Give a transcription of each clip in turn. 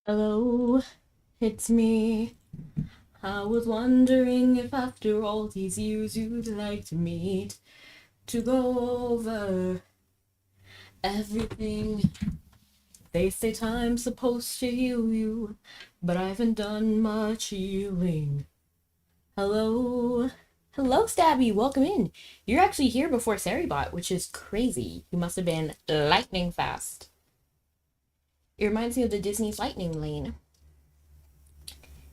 Hello, it's me. I was wondering if after all these years you'd like to meet to go over everything. They say time's supposed to heal you, but I haven't done much healing. Hello. Hello, Stabby. Welcome in. You're actually here before Saribot, which is crazy. You must have been lightning fast. It reminds me of the Disney's Lightning Lane.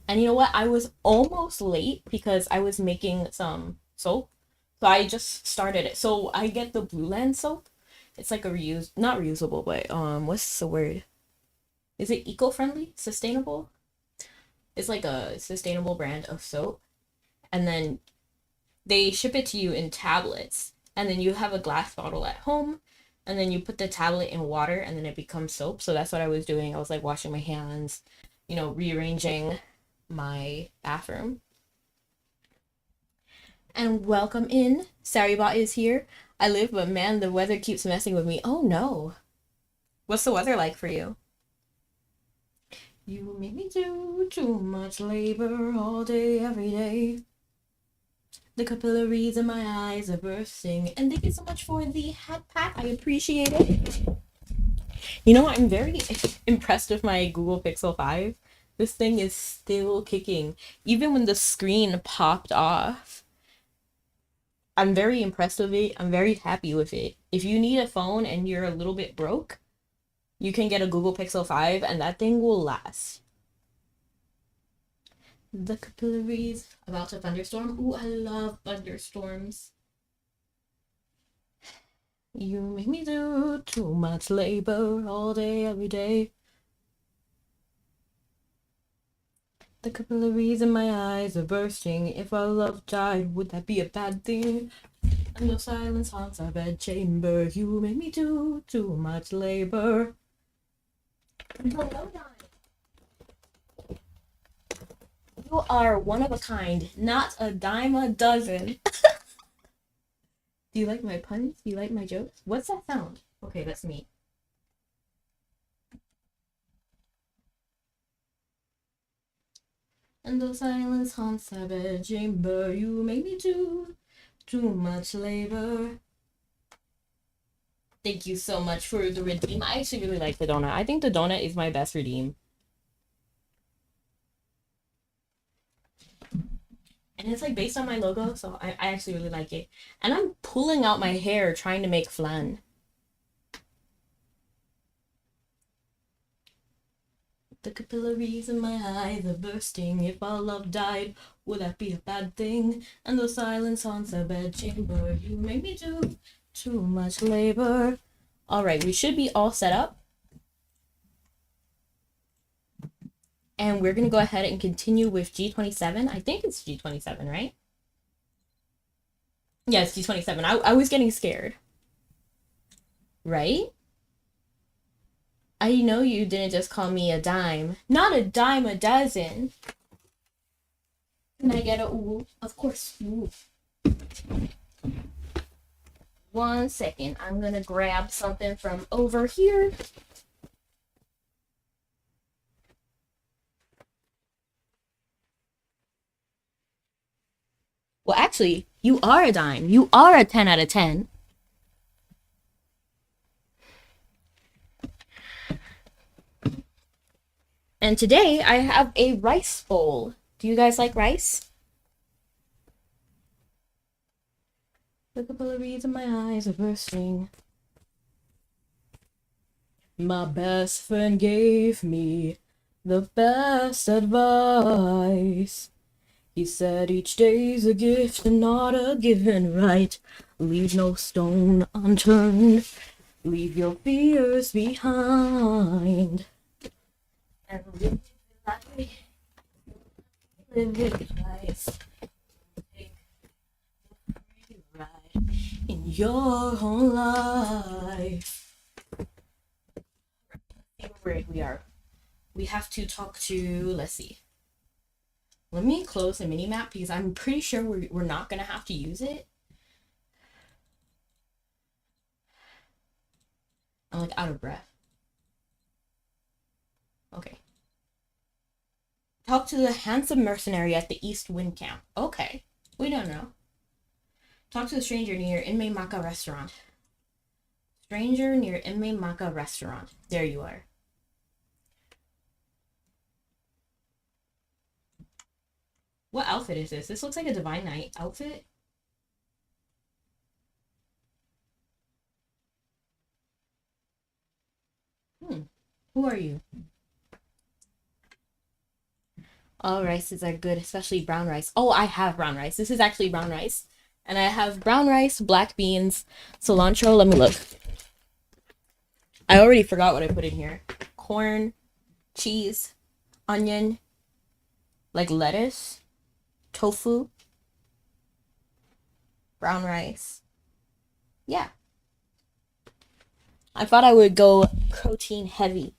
And you know what? I was almost late because I was making some soap. So I just started it. So I get the Blue Land soap. It's like a not reusable, but what's the word? Is it eco-friendly? Sustainable? It's like a sustainable brand of soap. And then they ship it to you in tablets. And then you have a glass bottle at home. And then you put the tablet in water and then it becomes soap. So that's what I was doing. I was like washing my hands, rearranging my bathroom. And welcome in. Saribot is here. I live, but man, the weather keeps messing with me. Oh no. What's the weather like for you? You make me do too much labor all day, every day. The capillaries in my eyes are bursting. And thank you so much for the hat pat. I appreciate it. I'm very impressed with my Google Pixel 5. This thing is still kicking. Even when the screen popped off. I'm very impressed with it. I'm very happy with it. If you need a phone and you're a little bit broke, you can get a Google Pixel 5 and that thing will last. The capillaries about to thunderstorm. Ooh, I love thunderstorms. You make me do too much labor all day, every day. The capillaries in my eyes are bursting. If our love died, would that be a bad thing? And the silence haunts our bedchamber. You make me do too much labor. Hello, Don. You are one of a kind, not a dime a dozen. Do you like my puns? Do you like my jokes? What's that sound? Okay, that's me. And the silence haunts our bedchamber. You make me do too much labor. Thank you so much for the redeem. I actually really like the donut. I think the donut is my best redeem. And it's like based on my logo, so I actually really like it. And I'm pulling out my hair trying to make flan. The capillaries in my eyes are bursting. If our love died, would that be a bad thing? And the silence haunts our bedchamber. You make me do too much labor. All right, we should be all set up. And we're going to go ahead and continue with G27. I think it's G27, right? Yeah, it's G27. I was getting scared. Right? I know you didn't just call me a dime. Not a dime a dozen. Can I get a ooh? Of course. Ooh. 1 second. I'm going to grab something from over here. Well, actually, you are a dime. You are a 10 out of 10. And today I have a rice bowl. Do you guys like rice? The capillaries in my eyes are bursting. My best friend gave me the best advice. He said each day's a gift and not a given right. Leave no stone unturned. Leave your fears behind. And live life. Live it right. Take right in your own life. Where we are. We have to talk to, let's see. Let me close the mini map because I'm pretty sure we're not going to have to use it. I'm like out of breath. Okay. Talk to the handsome mercenary at the East Wind Camp. Okay. We don't know. Talk to the stranger near Inmei Maka restaurant. Stranger near Inmei Maka restaurant. There you are. What outfit is this? This looks like a Divine Knight outfit. Who are you? All rices are good, especially brown rice. Oh, I have brown rice. This is actually brown rice. And I have brown rice, black beans, cilantro. Let me look. I already forgot what I put in here. Corn, cheese, onion, like lettuce, tofu, brown rice. Yeah. I thought I would go protein heavy.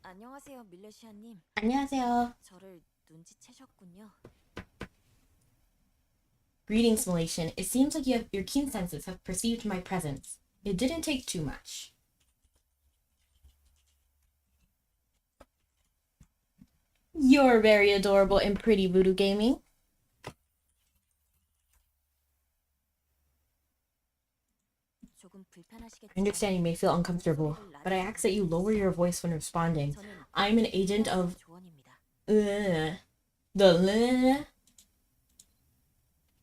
안녕하세요, 밀레시아님. 안녕하세요. 저를 눈치채셨군요. Greetings, Malaysian. It seems like your keen senses have perceived my presence. It didn't take too much. You're very adorable and pretty, Voodoo Gaming. I understand you may feel uncomfortable, but I ask that you lower your voice when responding. I'm an agent of... You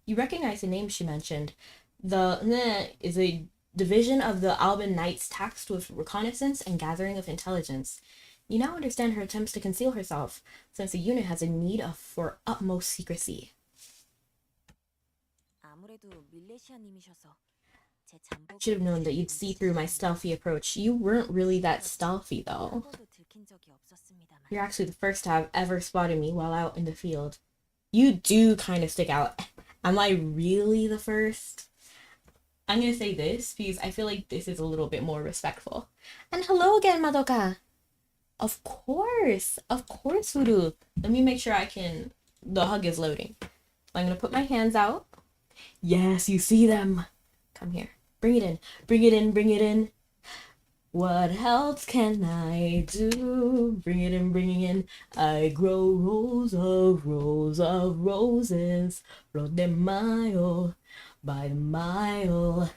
recognize the name she mentioned. The is a division of the Alban Knights tasked with reconnaissance and gathering of intelligence. You now understand her attempts to conceal herself, since the unit has a need for utmost secrecy. I should have known that you'd see through my stealthy approach. You weren't really that stealthy, though. You're actually the first to have ever spotted me while out in the field. You do kind of stick out. Am I really the first? I'm gonna say this because I feel like this is a little bit more respectful. And hello again, Madoka. Of course, Voodoo. Let me make sure the hug is loading. I'm gonna put my hands out. Yes, you see them. Come here. Bring it in. Bring it in. Bring it in. What else can I do? Bring it in. Bring it in. I grow rows of roses. Flow them mile by the mile.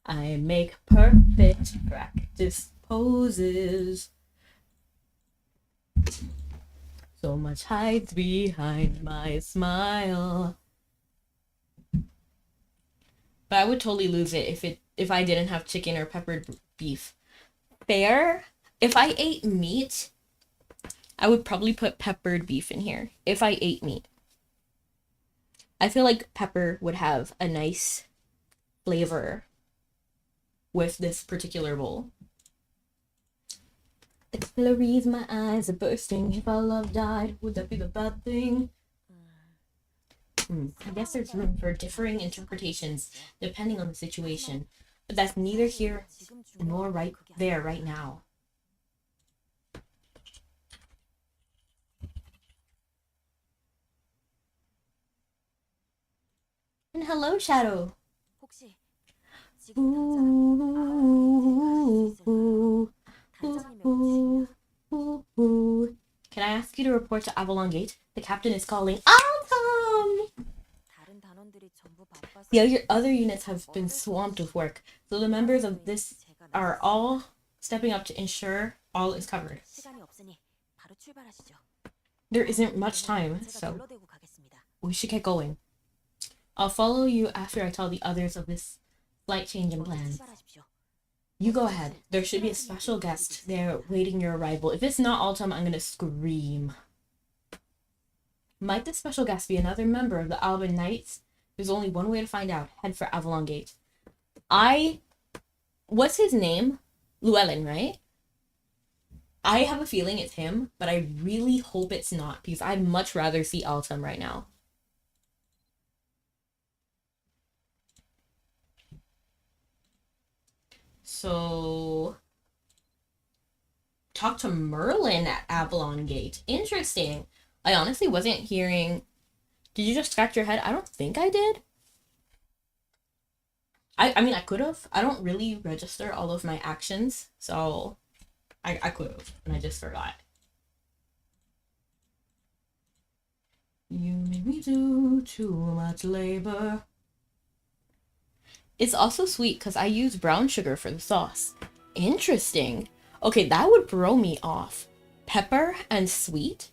I make perfect practice poses. So much hides behind my smile. But I would totally lose it if I didn't have chicken or peppered beef. Fair? If I ate meat, I would probably put peppered beef in here. If I ate meat. I feel like pepper would have a nice flavor with this particular bowl. The capillaries, my eyes are bursting. If our love died, would that be the bad thing? I guess there's room for differing interpretations depending on the situation, but that's neither here nor right there right now. And hello, Shadow. Can I ask you to report to Avalon Gate? The captain is calling. Autumn! The other units have been swamped with work, so the members of this are all stepping up to ensure all is covered. There isn't much time, so we should get going. I'll follow you after I tell the others of this slight change in plans. You go ahead. There should be a special guest there waiting your arrival. If it's not Autumn, I'm gonna scream. Might this special guest be another member of the Alban Knights? There's only one way to find out. Head for Avalon Gate. What's his name? Llewellyn, right? I have a feeling it's him, but I really hope it's not, because I'd much rather see Autumn right now. So, talk to Merlin at Avalon Gate. Interesting. I honestly wasn't hearing... Did you just scratch your head? I don't think I did. I mean, I could have. I don't really register all of my actions, so I could have, and I just forgot. You made me do too much labor. It's also sweet because I use brown sugar for the sauce. Interesting. Okay, that would throw me off. Pepper and sweet?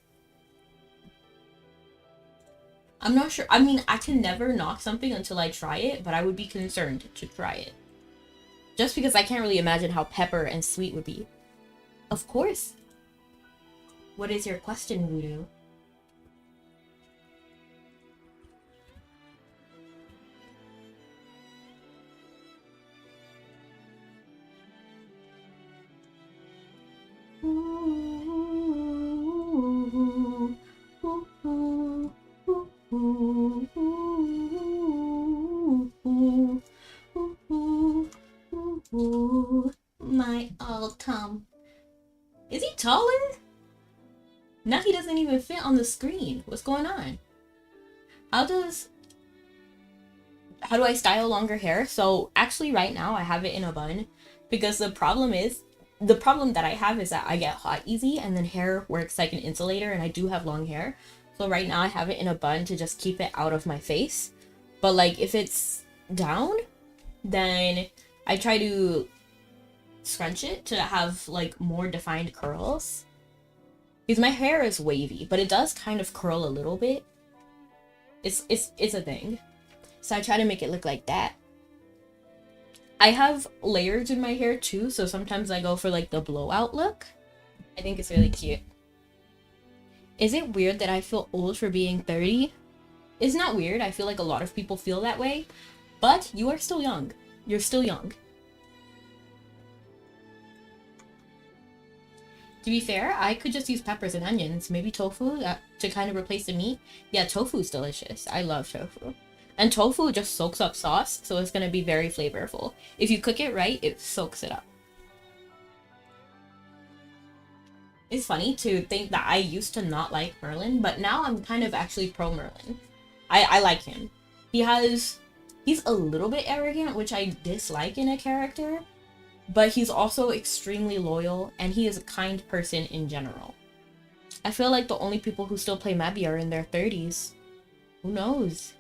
I'm not sure. I mean, I can never knock something until I try it, but I would be concerned to try it. Just because I can't really imagine how pepper and sweet would be. Of course. What is your question, Voodoo? My old Tom. Is he taller? Now he doesn't even fit on the screen. What's going on? How does... How do I style longer hair? So actually right now I have it in a bun because the problem that I have is that I get hot easy and then hair works like an insulator and I do have long hair. So right now I have it in a bun to just keep it out of my face. But like if it's down, then I try to scrunch it to have like more defined curls. Because my hair is wavy, but it does kind of curl a little bit. It's a thing. So I try to make it look like that. I have layers in my hair too, so sometimes I go for like the blowout look. I think it's really cute. Is it weird that I feel old for being 30? It's not weird. I feel like a lot of people feel that way. But you are still young. You're still young. To be fair, I could just use peppers and onions. Maybe tofu to kind of replace the meat. Yeah, tofu's delicious. I love tofu. And tofu just soaks up sauce, so it's going to be very flavorful. If you cook it right, it soaks it up. It's funny to think that I used to not like Merlin, but now I'm kind of actually pro Merlin. I like him. He's a little bit arrogant, which I dislike in a character, but he's also extremely loyal, and he is a kind person in general. I feel like the only people who still play Mabi are in their 30s. Who knows?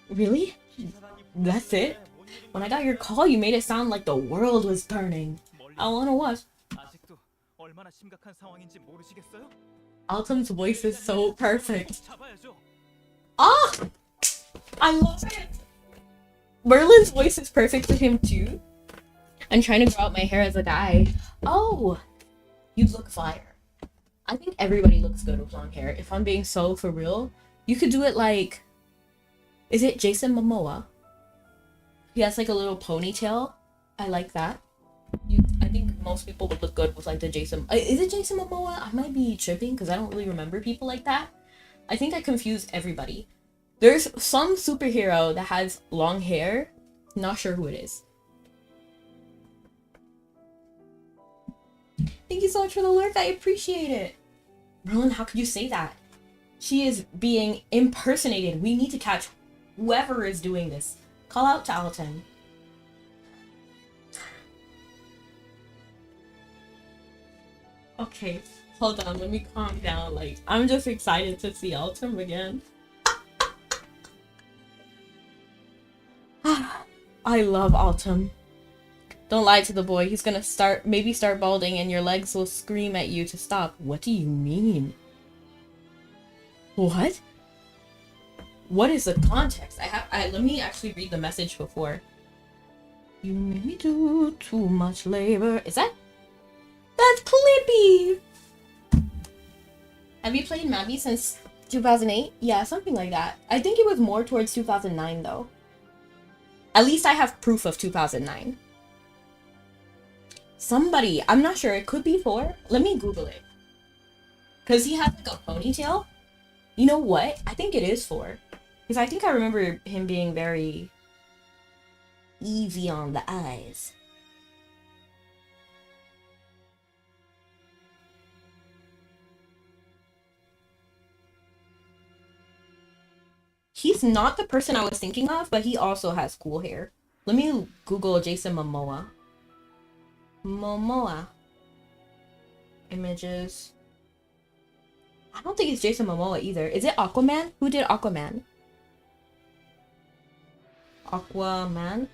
Really? That's it? When I got your call, you made it sound like the world was burning. I wanna watch. Autumn's voice is so perfect. Ah! I love it! Merlin's voice is perfect for him too. I'm trying to grow out my hair as a guy. Oh! You look fire. I think everybody looks good with long hair. If I'm being so for real, you could do it like... Is it Jason Momoa? He has like a little ponytail. I like that. I think most people would look good with like the Jason... Is it Jason Momoa? I might be tripping because I don't really remember people like that. I think I confuse everybody. There's some superhero that has long hair. Not sure who it is. Thank you so much for the lurk. I appreciate it. Merlin, how could you say that? She is being impersonated. We need to catch whoever is doing this. Call out to Alton. Okay, hold on. Let me calm down. Like, I'm just excited to see Alton again. I love Autumn. Don't lie to the boy. He's gonna maybe start balding and your legs will scream at you to stop. What do you mean? What? What is the context? Let me actually read the message before. You made me do too much labor. Is that? That's Clippy! Have you played Mabi since 2008? Yeah, something like that. I think it was more towards 2009 though. At least I have proof of 2009. Somebody, I'm not sure, it could be 4. Let me Google it. Because he has like a ponytail. You know what? I think it is 4. Because I think I remember him being very easy on the eyes. He's not the person I was thinking of, but he also has cool hair. Let me Google Jason Momoa. Momoa. Images. I don't think it's Jason Momoa either. Is it Aquaman? Who did Aquaman? Aquaman?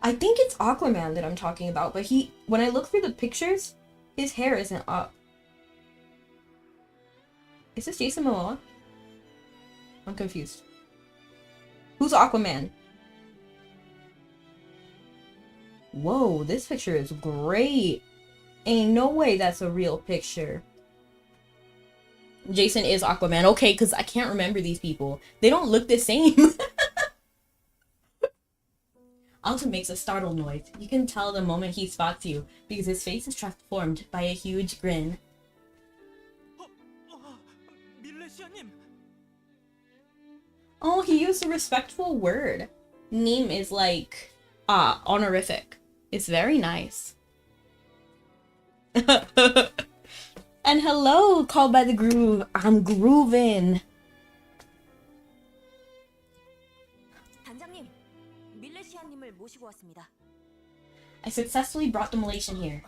I think it's Aquaman that I'm talking about, but when I look through the pictures, his hair isn't up. Is this Jason Momoa? I'm confused. Who's Aquaman? Whoa, this picture is great. Ain't no way that's a real picture. Jason is Aquaman. Okay, because I can't remember these people. They don't look the same. Alton makes a startled noise. You can tell the moment he spots you, because his face is transformed by a huge grin. Oh, he used a respectful word. Neem is like, honorific. It's very nice. And hello, called by the groove. I'm grooving. 단장님, 밀레시아님을 모시고 왔습니다. I successfully brought the Malaysian here.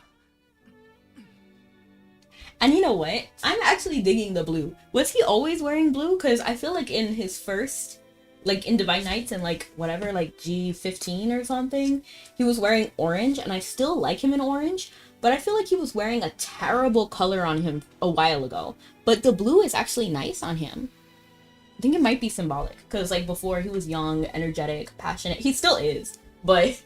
And you know what? I'm actually digging the blue. Was he always wearing blue? Because I feel like in his first, like in Divine Knights and like whatever, like G15 or something, he was wearing orange, and I still like him in orange, but I feel like he was wearing a terrible color on him a while ago. But the blue is actually nice on him. I think it might be symbolic, because like before he was young, energetic, passionate. He still is, but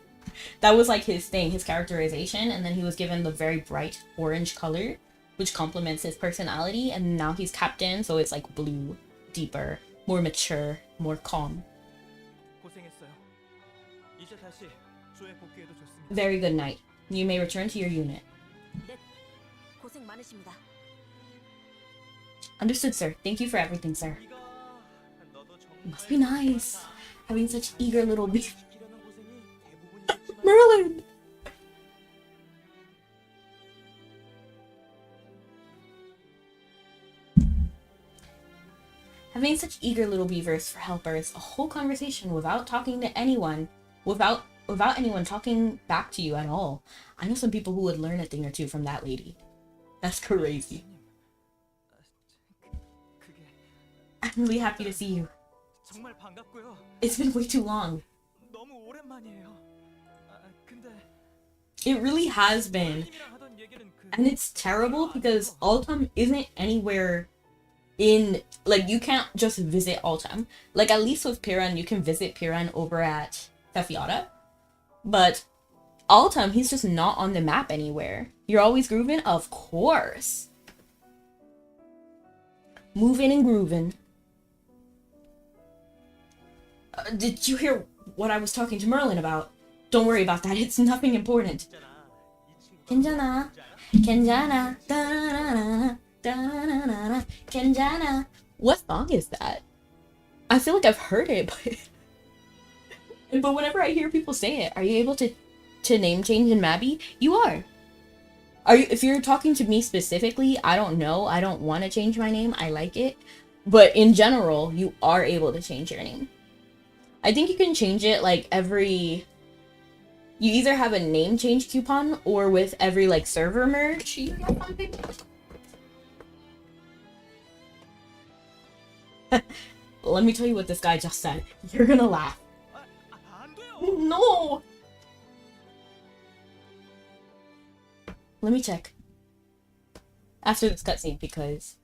that was like his thing, his characterization, and then he was given the very bright orange color, which complements his personality, and now he's captain, so it's like blue, deeper, more mature, more calm. Very good night. You may return to your unit. 네, 고생 많으십니다. Understood, sir. Thank you for everything, sir. It must be nice, having such eager little baby. Merlin! Having such eager little beavers for helpers, a whole conversation without talking to anyone, without anyone talking back to you at all. I know some people who would learn a thing or two from that lady. That's crazy. I'm really happy to see you. It's been way too long. It really has been. And it's terrible because Altum isn't anywhere in, like, you can't just visit Altum. Like, at least with Piran, you can visit Piran over at Fefiata. But Altum, he's just not on the map anywhere. You're always grooving? Of course. Moving and grooving. Did you hear what I was talking to Merlin about? Don't worry about that. It's nothing important. 괜찮아. 괜찮아. Da-na-na-na. Da-na-na-na. 괜찮아. What song is that? I feel like I've heard it, but whenever I hear people say it, are you able to name change in Mabi? You are. Are you? If you're talking to me specifically, I don't know. I don't want to change my name. I like it. But in general, you are able to change your name. I think you can change it like every... You either have a name change coupon or with every like server merge you get something. Let me tell you what this guy just said. You're gonna laugh. No! Let me check. After this cutscene, because...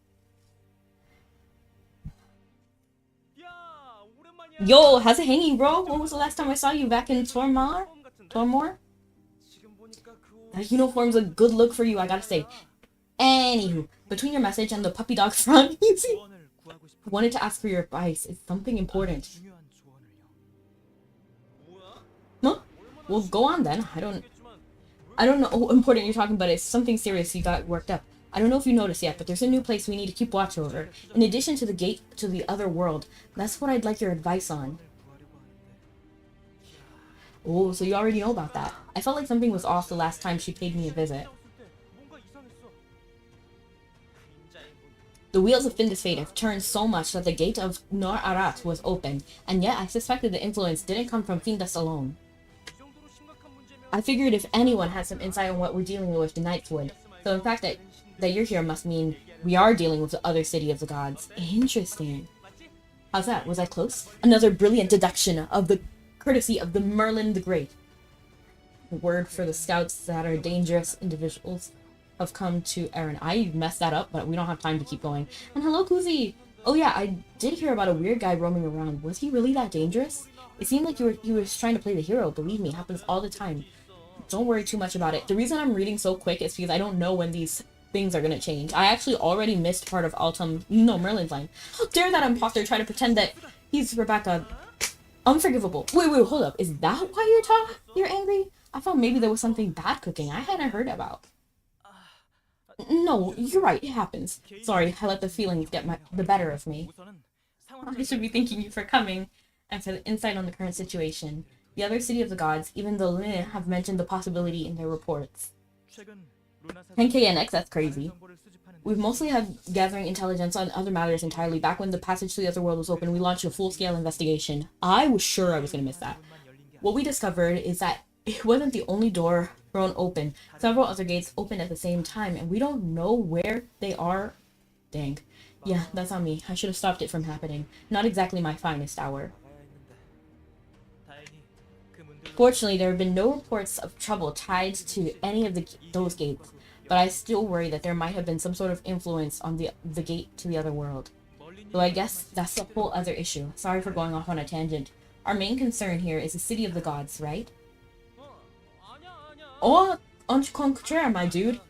Yo, how's it hanging, bro? When was the last time I saw you? Back in Tormor? That uniform's a good look for you, I gotta say. Anywho, between your message and the puppy dog front, you see? I wanted to ask for your advice. It's something important. Huh? Well, go on then. I don't know how important you're talking about. It's something serious you got worked up. I don't know if you noticed yet, but there's a new place we need to keep watch over. In addition to the gate to the other world. That's what I'd like your advice on. Oh, so you already know about that. I felt like something was off the last time she paid me a visit. The wheels of Findus fate have turned so much that the gate of Nor Arat was open, and yet I suspected the influence didn't come from Findus alone. I figured if anyone had some insight on what we're dealing with, the Knights would. So in fact that you're here must mean we are dealing with the other city of the gods. Interesting. How's that? Was I close? Another brilliant deduction of the courtesy of the Merlin the Great. The word for the scouts that are dangerous individuals have come to Aaron. I messed that up, but we don't have time to keep going. And hello, Kuzi! Oh yeah, I did hear about a weird guy roaming around. Was he really that dangerous? It seemed like he was trying to play the hero. Believe me, it happens all the time. Don't worry too much about it. The reason I'm reading so quick is because I don't know when these things are gonna change. I actually already missed part of Merlin's line. How dare that imposter try to pretend that he's Rebecca? Unforgivable. Wait, hold up. Is that why you're angry? I thought maybe there was something bad cooking I hadn't heard about. No, you're right, it happens. Sorry, I let the feelings get the better of me. I should be thanking you for coming and for the insight on the current situation. The other city of the gods, even the Lune, have mentioned the possibility in their reports. 10k NX, that's crazy. We've mostly had gathering intelligence on other matters entirely. Back when the passage to the other world was open, we launched a full-scale investigation. I was sure I was going to miss that. What we discovered is that it wasn't the only door thrown open. Several other gates opened at the same time, and we don't know where they are. Dang. Yeah, that's on me. I should have stopped it from happening. Not exactly my finest hour. Fortunately, there have been no reports of trouble tied to any of those gates, but I still worry that there might have been some sort of influence on the gate to the other world. Though I guess that's a whole other issue. Sorry for going off on a tangent. Our main concern here is the city of the gods, right? Oh, contraire, my dude.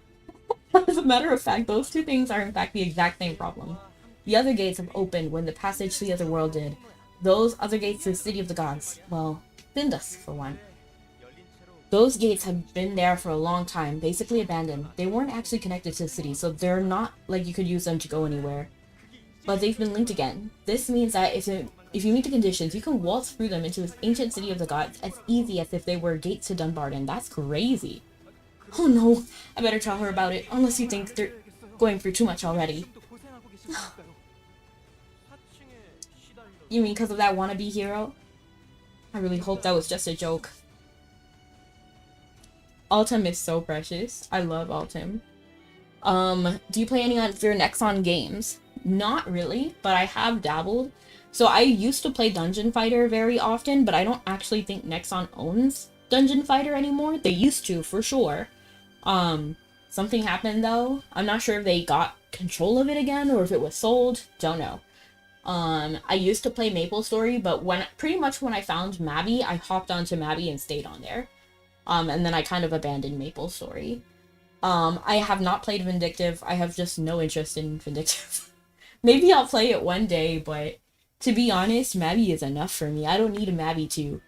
As a matter of fact, those two things are in fact the exact same problem. The other gates have opened when the passage to the other world did. Those other gates to the city of the gods, well, Findus, for one. Those gates have been there for a long time, basically abandoned. They weren't actually connected to the city, so they're not like you could use them to go anywhere. But they've been linked again. This means that if you meet the conditions, you can waltz through them into this ancient city of the gods as easy as if they were gates to Dunbarton. That's crazy. Oh no, I better tell her about it, unless you think they're going through too much already. You mean because of that wannabe hero? I really hope that was just a joke. Altum is so precious. I love Altum. Do you play any of your Nexon games? Not really, but I have dabbled. So I used to play Dungeon Fighter very often, but I don't actually think Nexon owns Dungeon Fighter anymore. They used to, for sure. Something happened though. I'm not sure if they got control of it again or if it was sold. Don't know. I used to play MapleStory, but pretty much when I found Mabi, I hopped onto Mabi and stayed on there. And then I kind of abandoned MapleStory. I have not played Vindictive. I have just no interest in Vindictive. Maybe I'll play it one day, but to be honest, Mabi is enough for me. I don't need a Mabi too.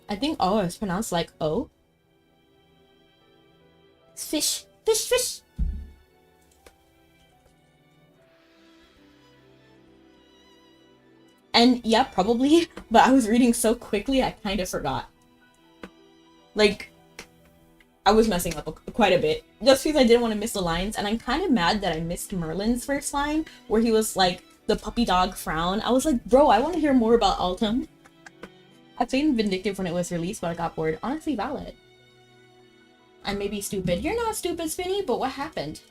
I think O is pronounced like O. It's fish. Fish, fish! And yeah, probably, but I was reading so quickly I kind of forgot. Like, I was messing up quite a bit, just because I didn't want to miss the lines, and I'm kind of mad that I missed Merlin's first line, where he was like, the puppy dog frown. I was like, bro, I want to hear more about Altum. I played Vindictive when it was released, but I got bored. Honestly valid. I may be stupid. You're not stupid, Spinny, but what happened?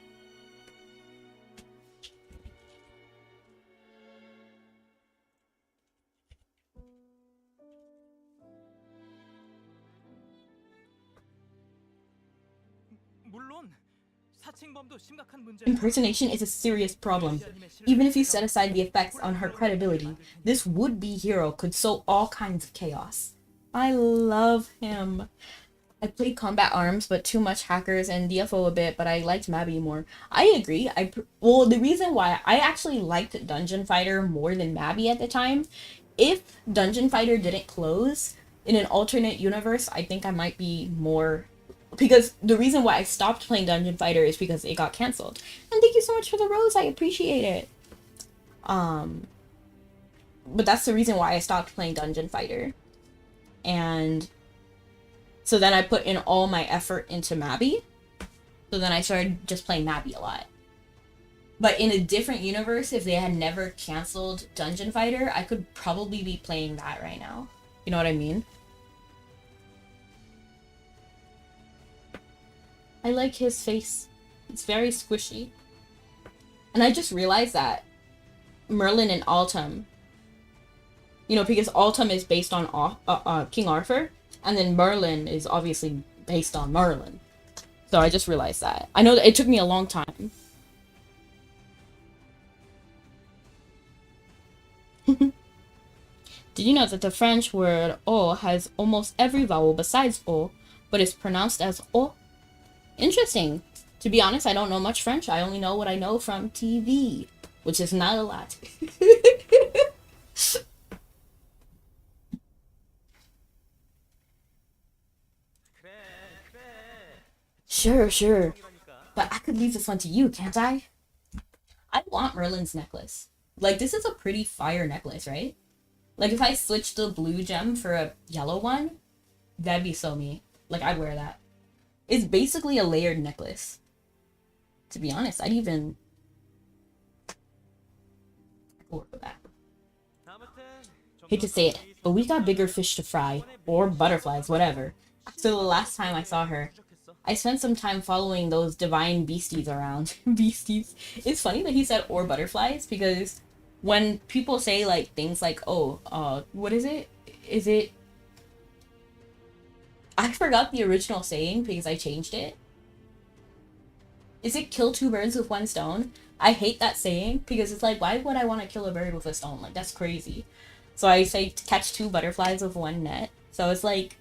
Impersonation is a serious problem. Even if you set aside the effects on her credibility, this would-be hero could sow all kinds of chaos. I love him. I played Combat Arms, but too much Hackers and DFO a bit, but I liked Mabi more. I agree. Well, the reason why I actually liked Dungeon Fighter more than Mabi at the time, if Dungeon Fighter didn't close, in an alternate universe, I think I might be more... Because the reason why I stopped playing Dungeon Fighter is because it got cancelled. And thank you so much for the rose, I appreciate it. But that's the reason why I stopped playing Dungeon Fighter. And so then I put in all my effort into Mabi. So then I started just playing Mabi a lot. But in a different universe, if they had never canceled Dungeon Fighter, I could probably be playing that right now. You know what I mean? I like his face. It's very squishy. And I just realized that Merlin and Autumn, you know, because Autumn is based on King Arthur, and then Merlin is obviously based on Merlin. So I just realized that. I know that it took me a long time. Did you know that the French word o has almost every vowel besides o, but is pronounced as o? Interesting. To be honest, I don't know much French. I only know what I know from TV, which is not a lot. Sure. But I could leave this one to you, can't I? I want Merlin's necklace. Like, this is a pretty fire necklace, right? Like, if I switched the blue gem for a yellow one, that'd be so me. Like, I'd wear that. It's basically a layered necklace. To be honest, I'd even work with that. Hate to say it, but we got bigger fish to fry. Or butterflies, whatever. So the last time I saw her, I spent some time following those divine beasties around. Beasties. It's funny that he said or butterflies, because when people say like things like, oh, what is it? Is it... I forgot the original saying because I changed it. Is it kill two birds with one stone? I hate that saying because it's like, why would I want to kill a bird with a stone? Like, that's crazy. So I say catch two butterflies with one net. So it's like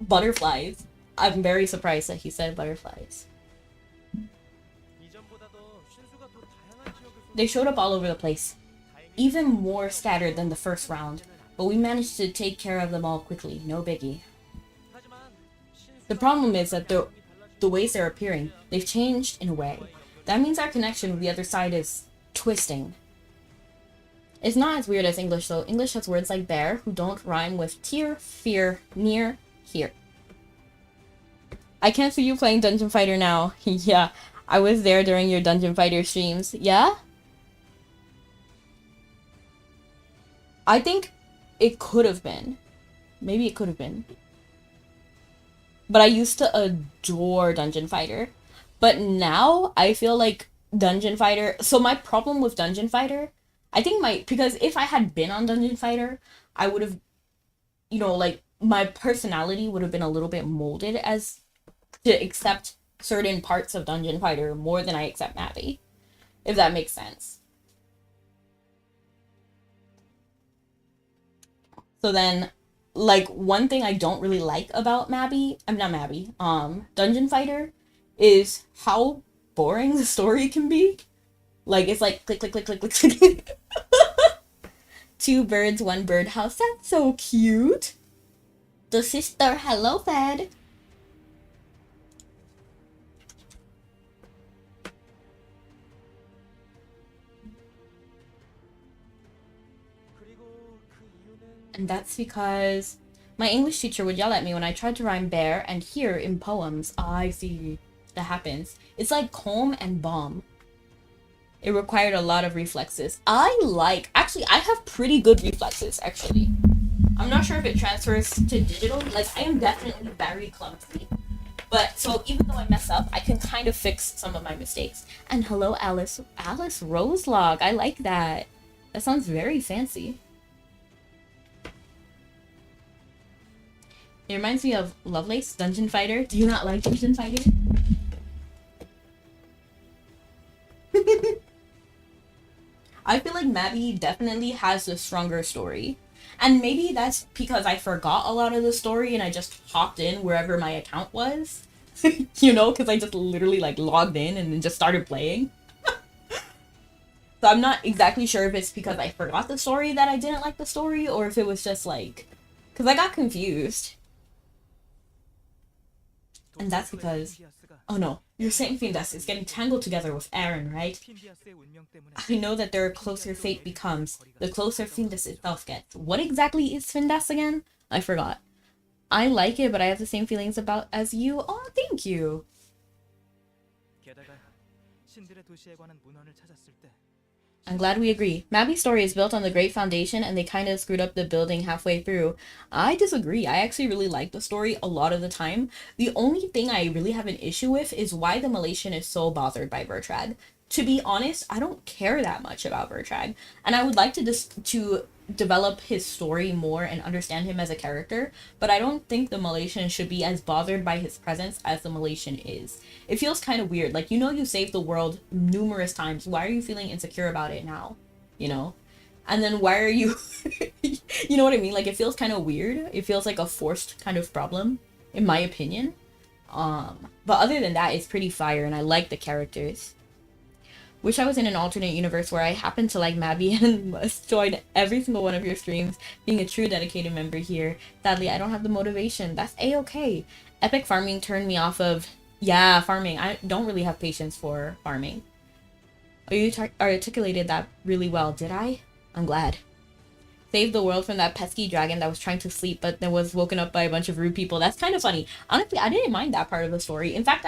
butterflies. I'm very surprised that he said butterflies. They showed up all over the place, even more scattered than the first round, but we managed to take care of them all quickly, no biggie. The problem is that the ways they're appearing, they've changed in a way. That means our connection with the other side is twisting. It's not as weird as English though. English has words like bear who don't rhyme with tear, fear, near, here. I can't see you playing Dungeon Fighter now. Yeah, I was there during your Dungeon Fighter streams. Yeah? I think it could have been. Maybe it could have been. But I used to adore Dungeon Fighter. But now I feel like Dungeon Fighter... So my problem with Dungeon Fighter, I think because if I had been on Dungeon Fighter, I would have, you know, like, my personality would have been a little bit molded as to accept certain parts of Dungeon Fighter more than I accept Mabi. If that makes sense. So then, like, one thing I don't really like about Dungeon Fighter is how boring the story can be. Like, it's like click, click, click, click, click, click. Two birds, one birdhouse. That's so cute. The sister, hello, Fed. And that's because my English teacher would yell at me when I tried to rhyme bear and here in poems. I see. That happens. It's like comb and bomb. It required a lot of reflexes. Actually, I have pretty good reflexes, actually. I'm not sure if it transfers to digital. Like, I am definitely very clumsy. But, so even though I mess up, I can kind of fix some of my mistakes. And hello, Alice. Alice Roselog. I like that. That sounds very fancy. It reminds me of Lovelace, Dungeon Fighter. Do you not like Dungeon Fighter? I feel like Mabi definitely has the stronger story. And maybe that's because I forgot a lot of the story and I just hopped in wherever my account was. You know, because I just literally like logged in and then just started playing. So I'm not exactly sure if it's because I forgot the story that I didn't like the story or if it was just like... Because I got confused. And that's because... Oh no, you're saying Findas is getting tangled together with Aaron, right? I know that the closer fate becomes, the closer Findas itself gets. What exactly is Findas again? I forgot. I like it, but I have the same feelings about as you. Oh, thank you. 게다가 신들의 도시에 관한 문헌을 찾았을 때 I'm glad we agree. Mabi's story is built on the great foundation, and they kind of screwed up the building halfway through. I disagree. I actually really like the story a lot of the time. The only thing I really have an issue with is why the Malaysian is so bothered by Vertrag. To be honest, I don't care that much about Vertrag, and I would like to develop his story more and understand him as a character, but I don't think the Malaysian should be as bothered by his presence as the Malaysian is. It feels kind of weird. Like, you know, you saved the world numerous times. Why are you feeling insecure about it now? You know? And then why are you you know what I mean? Like, it feels kind of weird. It feels like a forced kind of problem, in my opinion. But other than that, it's pretty fire, and I like the characters. Wish I was in an alternate universe where I happen to like Mabi and must join every single one of your streams, being a true dedicated member here. Sadly, I don't have the motivation. That's a-okay. Epic farming turned me off of, yeah, farming. I don't really have patience for farming. Oh, you articulated that really well, did I? I'm glad. Saved the world from that pesky dragon that was trying to sleep but then was woken up by a bunch of rude people. That's kind of funny. Honestly, I didn't mind that part of the story. In fact,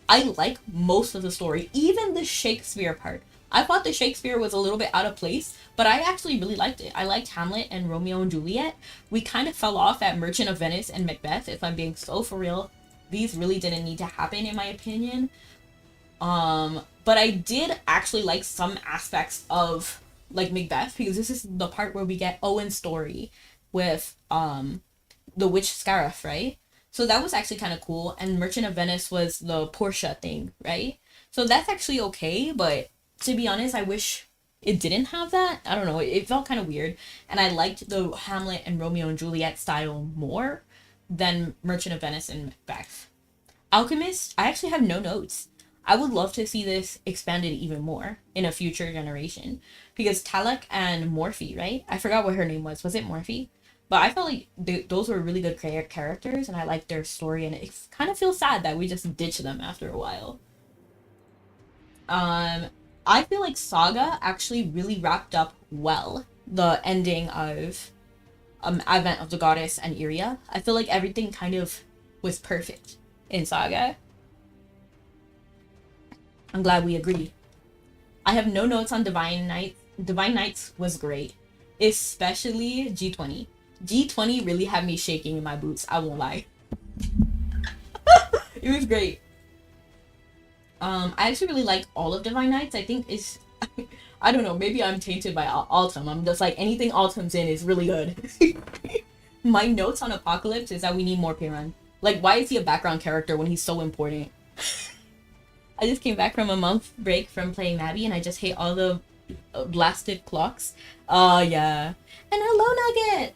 I like most of the story, even the Shakespeare part. I thought the Shakespeare was a little bit out of place, but I actually really liked it. I liked Hamlet and Romeo and Juliet. We kind of fell off at Merchant of Venice and Macbeth, if I'm being so for real. These really didn't need to happen, in my opinion. But I did actually like some aspects of, like, Macbeth, because this is the part where we get Owen's story with, the witch Scarif, right? So that was actually kind of cool. And Merchant of Venice was the Portia thing, right? So that's actually okay, but to be honest, I wish it didn't have that. I don't know. It felt kind of weird. And I liked the Hamlet and Romeo and Juliet style more than Merchant of Venice and Macbeth. Alchemist, I actually have no notes. I would love to see this expanded even more in a future generation. Because Talek and Morphe, right? I forgot what her name was. Was it Morphe? But I felt like those were really good characters, and I liked their story, and it kind of feels sad that we just ditched them after a while. I feel like Saga actually really wrapped up well the ending of Advent of the Goddess and Iria. I feel like everything kind of was perfect in Saga. I'm glad we agree. I have no notes on Divine Knights. Divine Knights was great, especially G20. G20 really had me shaking in my boots, I won't lie. It was great. I actually really like all of Divine Knights. I think it's I don't know, maybe I'm tainted by Autumn. I'm just like, anything Autumn's in is really good. My notes on Apocalypse is that we need more Piran. Like, why is he a background character when he's so important? I just came back from a month break from playing Mabi, and I just hate all the blasted clocks. Yeah. And hello, Nugget!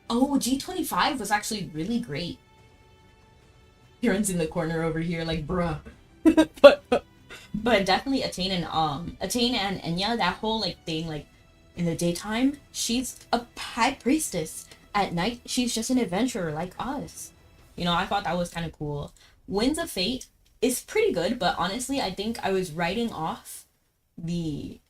Oh, G25 was actually really great. Kieran's in the corner over here, like, bruh. but definitely Attain and Enya, that whole like thing, like in the daytime, she's a high priestess. At night, she's just an adventurer like us. You know, I thought that was kind of cool. Winds of Fate is pretty good, but honestly, I think I was writing off the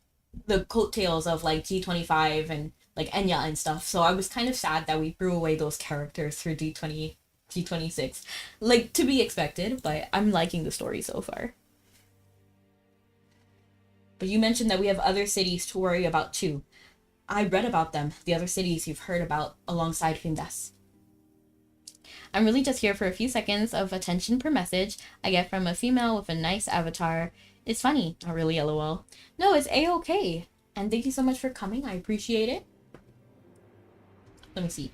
coattails of like G25 and like Enya and stuff. So I was kind of sad that we threw away those characters for G26. Like, to be expected, but I'm liking the story so far. But you mentioned that we have other cities to worry about too. I read about them, the other cities you've heard about alongside Findas. I'm really just here for a few seconds of attention per message I get from a female with a nice avatar. It's funny. Not really, lol. No, it's a-okay. And thank you so much for coming. I appreciate it. Let me see.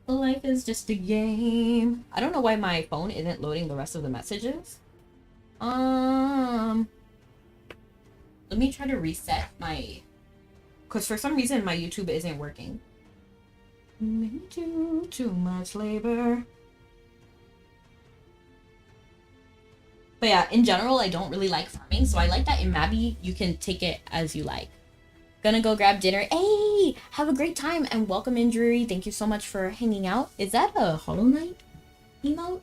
Life is just a game. I don't know why my phone isn't loading the rest of the messages. Let me try to reset my... Because for some reason my YouTube isn't working. Too much labor. But yeah, in general, I don't really like farming, so I like that in Mabi, you can take it as you like. Gonna go grab dinner. Hey! Have a great time, and welcome in, Drury. Thank you so much for hanging out. Is that a Hollow Knight emote?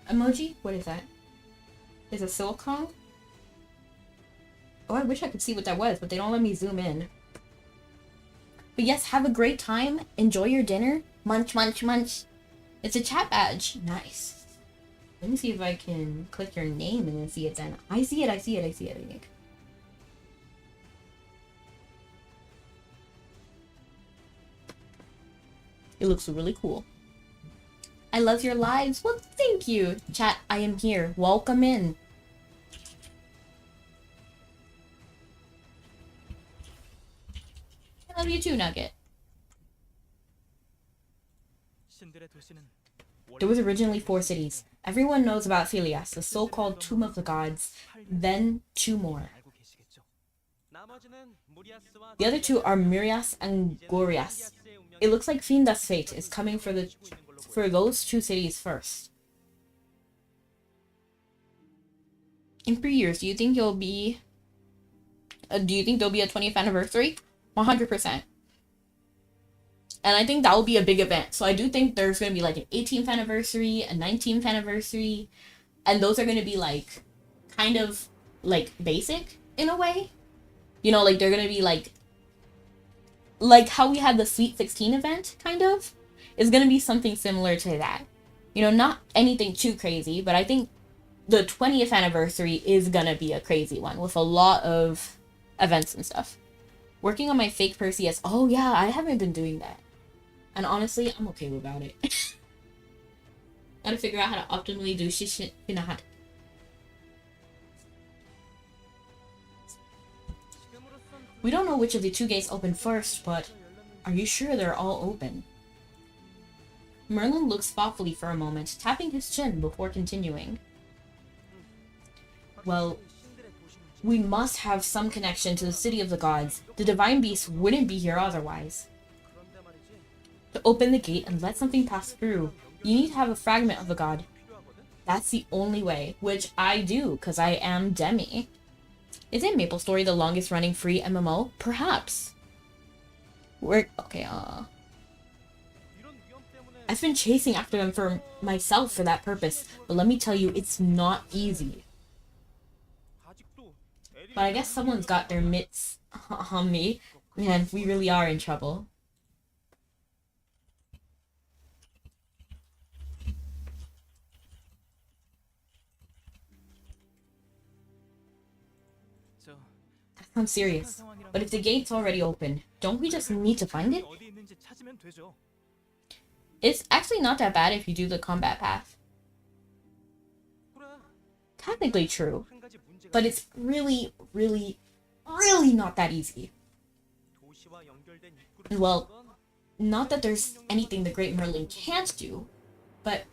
Emoji? What is that? Is it Silicon? Oh, I wish I could see what that was, but they don't let me zoom in. But yes, have a great time. Enjoy your dinner. Munch, munch, munch. It's a chat badge. Nice. Let me see if I can click your name and then see it then. I see it, I see it, I see it, I think. It looks really cool. I love your lives. Well, thank you. Chat, I am here. Welcome in. I love you too, Nugget. There was originally 4 cities. Everyone knows about Philias, the so-called Tomb of the Gods, then 2 more. The other 2 are Mirias and Gorias. It looks like Fienda's fate is coming for those 2 cities first. In 3 years, do you think there'll be a 20th anniversary? 100%. And I think that will be a big event. So I do think there's going to be like an 18th anniversary, a 19th anniversary, and those are going to be like kind of like basic in a way. You know, like they're going to be like how we had the Sweet 16 event kind of is going to be something similar to that. You know, not anything too crazy, but I think the 20th anniversary is going to be a crazy one with a lot of events and stuff. Working on my fake Perseus. Oh yeah, I haven't been doing that. And honestly, I'm okay about it. Gotta figure out how to optimally do shit. We don't know which of the 2 gates open first, but are you sure they're all open? Merlin looks thoughtfully for a moment, tapping his chin before continuing. Well, we must have some connection to the city of the gods. The divine beast wouldn't be here otherwise. To open the gate and let something pass through, you need to have a fragment of the god. That's the only way, which I do, because I am Demi. Isn't MapleStory the longest running free MMO? Perhaps. I've been chasing after them for myself for that purpose, but let me tell you, it's not easy. But I guess someone's got their mitts on me. Man, we really are in trouble. I'm serious. But if the gate's already open, don't we just need to find it? It's actually not that bad if you do the combat path. Technically true. But it's really, really, really not that easy. Well, not that there's anything the Great Merlin can't do, but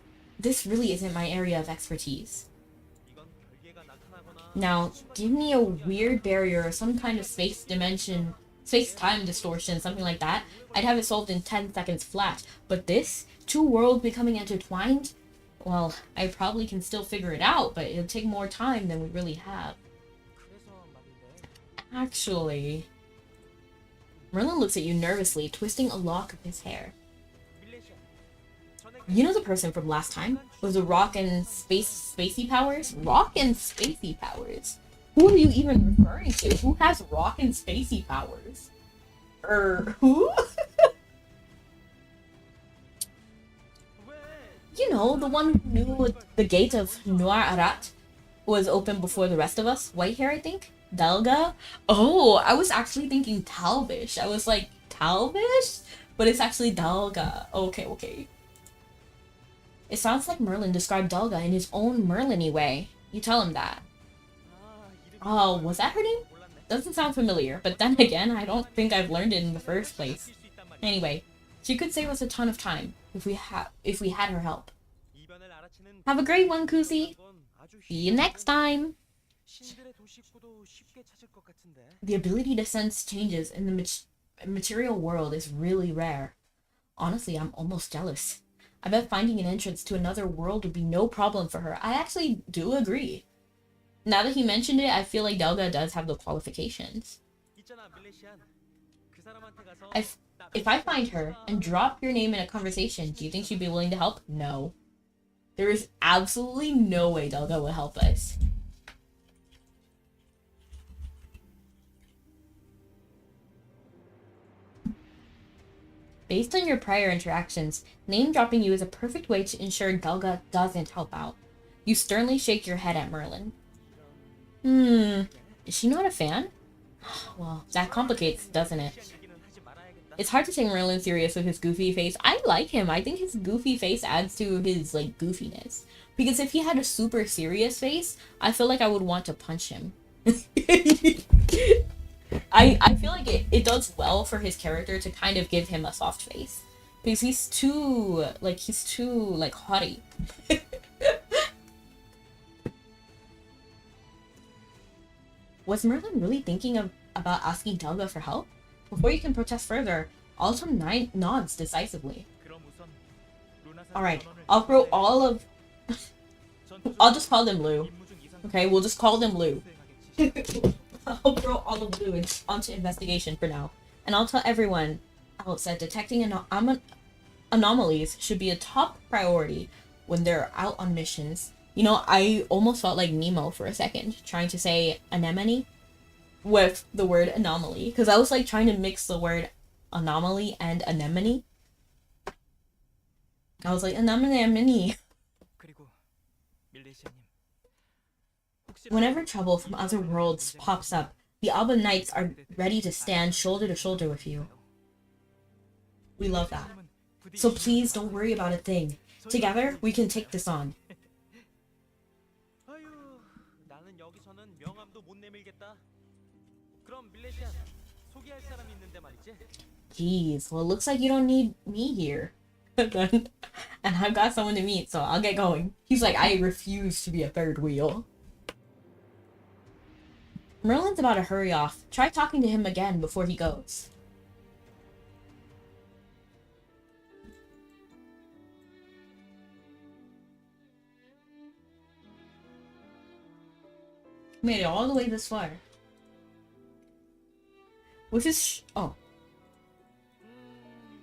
this really isn't my area of expertise. Now, give me a weird barrier or some kind of space-time distortion, something like that, I'd have it solved in 10 seconds flat. But this, 2 worlds becoming intertwined? Well, I probably can still figure it out, but it'll take more time than we really have. Actually... Merlin looks at you nervously, twisting a lock of his hair. You know the person from last time? With the rock and spacey powers? Rock and spacey powers? Who are you even referring to? Who has rock and spacey powers? Who? You know, the one who knew the gate of Noir Arat was open before the rest of us. White hair, I think? Delga? Oh, I was actually thinking Talvish. I was like, Talvish? But it's actually Delga. Okay. It sounds like Merlin described Delga in his own Merlin-y way. You tell him that. Oh, was that her name? Doesn't sound familiar, but then again, I don't think I've learned it in the first place. Anyway, she could save us a ton of time if we had her help. Have a great one, Kusi. See you next time. The ability to sense changes in the material world is really rare. Honestly, I'm almost jealous. I bet finding an entrance to another world would be no problem for her. I actually do agree. Now that he mentioned it, I feel like Delga does have the qualifications. If I find her and drop your name in a conversation, do you think she'd be willing to help? No. There is absolutely no way Delga will help us. Based on your prior interactions, name-dropping you is a perfect way to ensure Delga doesn't help out. You sternly shake your head at Merlin. Is she not a fan? Well, that complicates, doesn't it? It's hard to take Merlin serious with his goofy face. I like him. I think his goofy face adds to his, like, goofiness. Because if he had a super serious face, I feel like I would want to punch him. I feel like it does well for his character to kind of give him a soft face. Because he's too haughty. Was Merlin really thinking about asking Delga for help? Before you can protest further, Autumn nods decisively. Alright, I'll throw all of... I'll just call them Lou. Okay, we'll just call them Lou. I'll throw all of Lou onto investigation for now. And I'll tell everyone else that detecting anomalies should be a top priority when they're out on missions. You know, I almost felt like Nemo for a second, trying to say anemone with the word anomaly. Because I was like trying to mix the word anomaly and anemone. I was like, anemone. Whenever trouble from other worlds pops up, the Alba Knights are ready to stand shoulder to shoulder with you. We love that. So please don't worry about a thing. Together, we can take this on. Jeez, well, it looks like you don't need me here. And I've got someone to meet, so I'll get going. He's like, I refuse to be a third wheel. Merlin's about to hurry off. Try talking to him again before he goes. Made it all the way this far. With his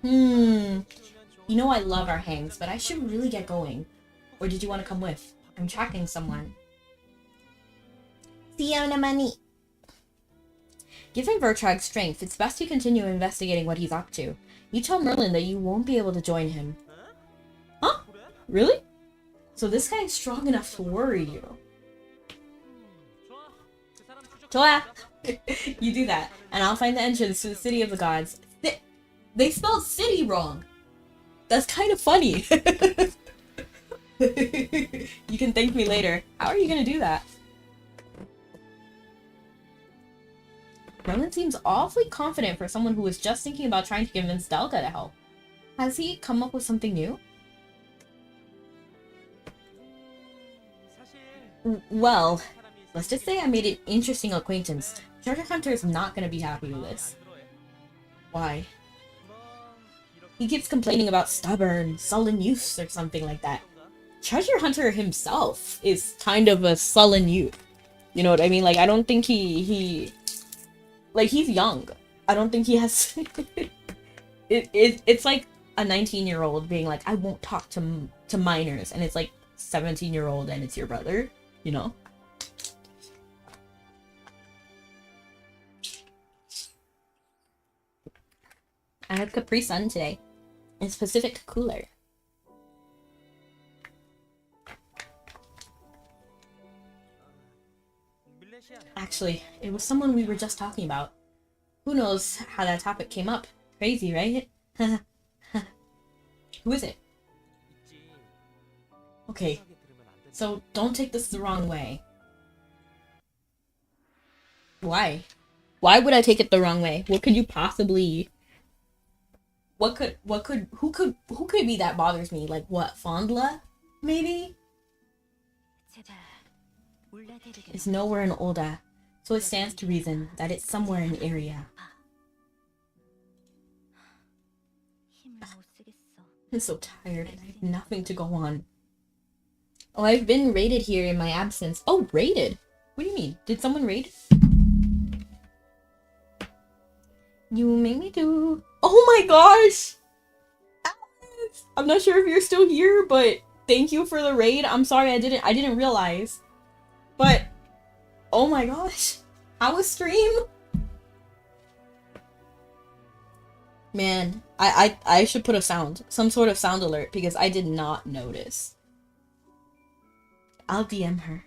You know I love our hangs, but I should really get going. Or did you want to come with? I'm tracking someone. See you in a money. Given Vertrag's strength, it's best to continue investigating what he's up to. You tell Merlin that you won't be able to join him. Huh? Really? So this guy's strong enough to worry you. 좋아. You do that, and I'll find the entrance to the City of the Gods. They spelled city wrong. That's kind of funny. You can thank me later. How are you gonna do that? Merlin seems awfully confident for someone who was just thinking about trying to convince Delga to help. Has he come up with something new? Well, let's just say I made an interesting acquaintance. Treasure Hunter is not gonna be happy with this. Why? He keeps complaining about stubborn, sullen youths or something like that. Treasure Hunter himself is kind of a sullen youth. You know what I mean? Like, I don't think like, he's young. I don't think he has... It's like a 19-year-old being like, I won't talk to minors. And it's like 17-year-old and it's your brother, you know? I had Capri Sun today. It's Pacific Cooler. Actually, it was someone we were just talking about. Who knows how that topic came up? Crazy, right? Who is it? Okay, so don't take this the wrong way. Why? Why would I take it the wrong way? What could you possibly... who could be that bothers me? Like, what, Fondla? Maybe? It's nowhere in Olda, so it stands to reason that it's somewhere in the area. I'm so tired and I have nothing to go on. Oh, I've been raided here in my absence. Oh, raided? What do you mean? Did someone raid? You made me do... Oh my gosh! Alex! I'm not sure if you're still here, but thank you for the raid. I'm sorry I didn't realize. But, oh my gosh. How was stream? Man, I should put a sound, some sort of sound alert, because I did not notice. I'll DM her.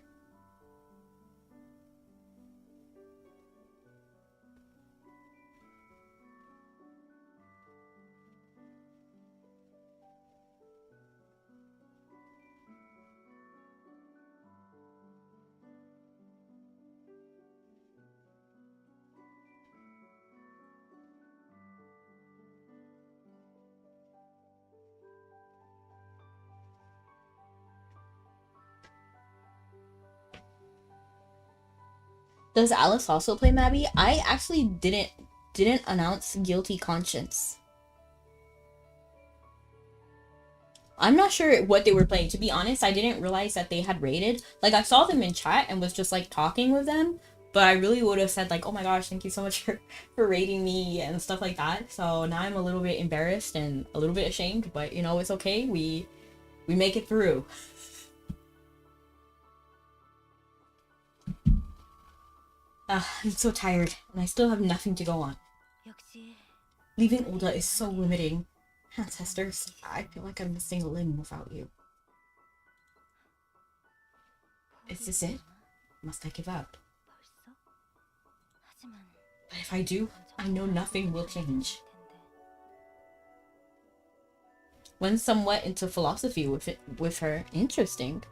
Does Alice also play Mabi? I actually didn't announce Guilty Conscience. I'm not sure what they were playing. To be honest, I didn't realize that they had raided. Like, I saw them in chat and was just, like, talking with them. But I really would have said, like, oh my gosh, thank you so much for raiding me and stuff like that. So now I'm a little bit embarrassed and a little bit ashamed. But, you know, it's okay. We make it through. I'm so tired. And I still have nothing to go on. Leaving Ulda is so limiting. Ancestors, I feel like I'm missing a limb without you. Is this it? Must I give up? But if I do, I know nothing will change. Went somewhat into philosophy with her. Interesting.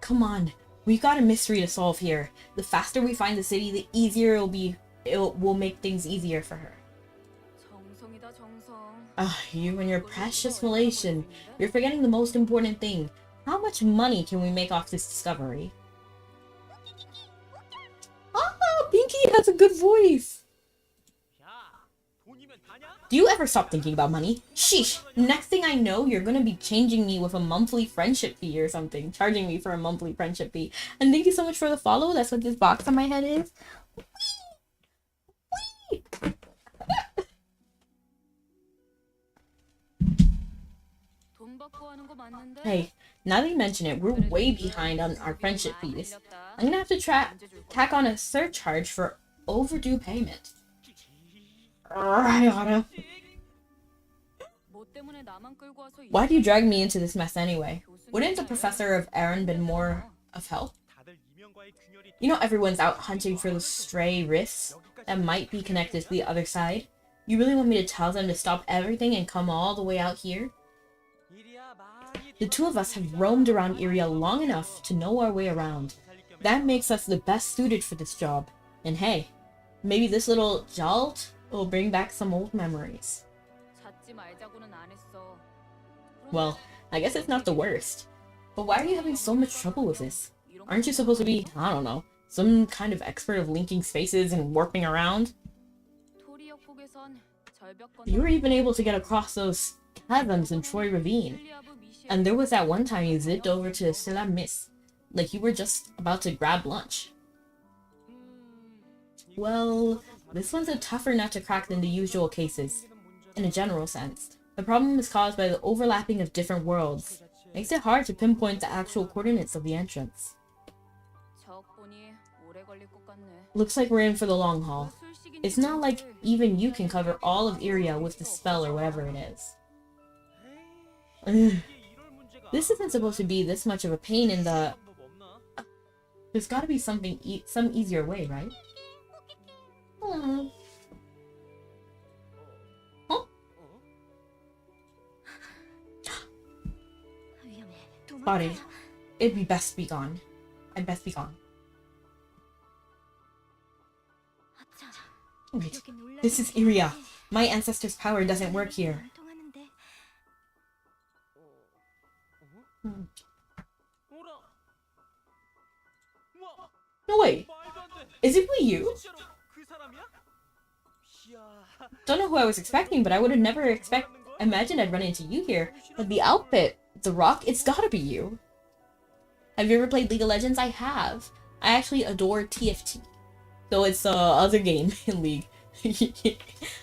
Come on, we've got a mystery to solve here. The faster we find the city, the easier it'll be. It will make things easier for her. You and your precious Malaysian. You're forgetting the most important thing. How much money can we make off this discovery? Pinky has a good voice. Do you ever stop thinking about money? Sheesh, next thing I know, you're gonna be changing me with a monthly friendship fee or something. Charging me for a monthly friendship fee. And thank you so much for the follow. That's what this box on my head is. Hey, now that you mention it, we're way behind on our friendship fees. I'm gonna have to tack on a surcharge for overdue payment. Why do you drag me into this mess anyway? Wouldn't the professor of Aaron been more of help? You know everyone's out hunting for the stray rifts that might be connected to the other side. You really want me to tell them to stop everything and come all the way out here? The two of us have roamed around Iria long enough to know our way around. That makes us the best suited for this job. And hey, maybe this little jolt will bring back some old memories. Well, I guess it's not the worst. But why are you having so much trouble with this? Aren't you supposed to be, I don't know, some kind of expert of linking spaces and warping around? You were even able to get across those chasms in Troy Ravine. And there was that one time you zipped over to Selam Miss, like you were just about to grab lunch. Well, this one's a tougher nut to crack than the usual cases, in a general sense. The problem is caused by the overlapping of different worlds. Makes it hard to pinpoint the actual coordinates of the entrance. Looks like we're in for the long haul. It's not like even you can cover all of Iria with the spell or whatever it is. This isn't supposed to be this much of a pain in the... There's gotta be some easier way, right? Huh? Body, it'd be best be gone. I'd best be gone. Wait, this is Iria. My ancestor's power doesn't work here. No way! Is it really you? Don't know who I was expecting, but I would have never imagined I'd run into you here. But the outfit, the rock, it's gotta be you. Have you ever played League of Legends? I have. I actually adore TFT. So it's the other game in League.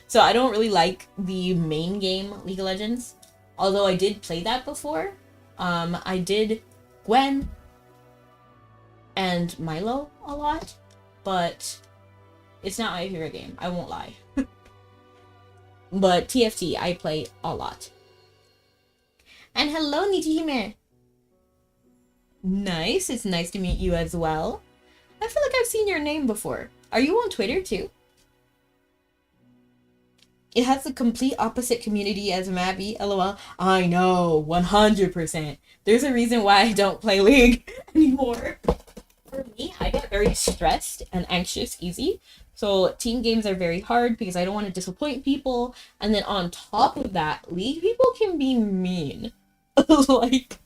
So I don't really like the main game, League of Legends. Although I did play that before. I did Gwen and Milo a lot. But It's not my favorite game, I won't lie. But TFT, I play a lot. And hello, Nijihime! Nice, it's nice to meet you as well. I feel like I've seen your name before. Are you on Twitter too? It has the complete opposite community as Mabi, lol. I know, 100%. There's a reason why I don't play League anymore. For me, I get very stressed and anxious easy. So team games are very hard because I don't want to disappoint people. And then on top of that, League people can be mean. Like,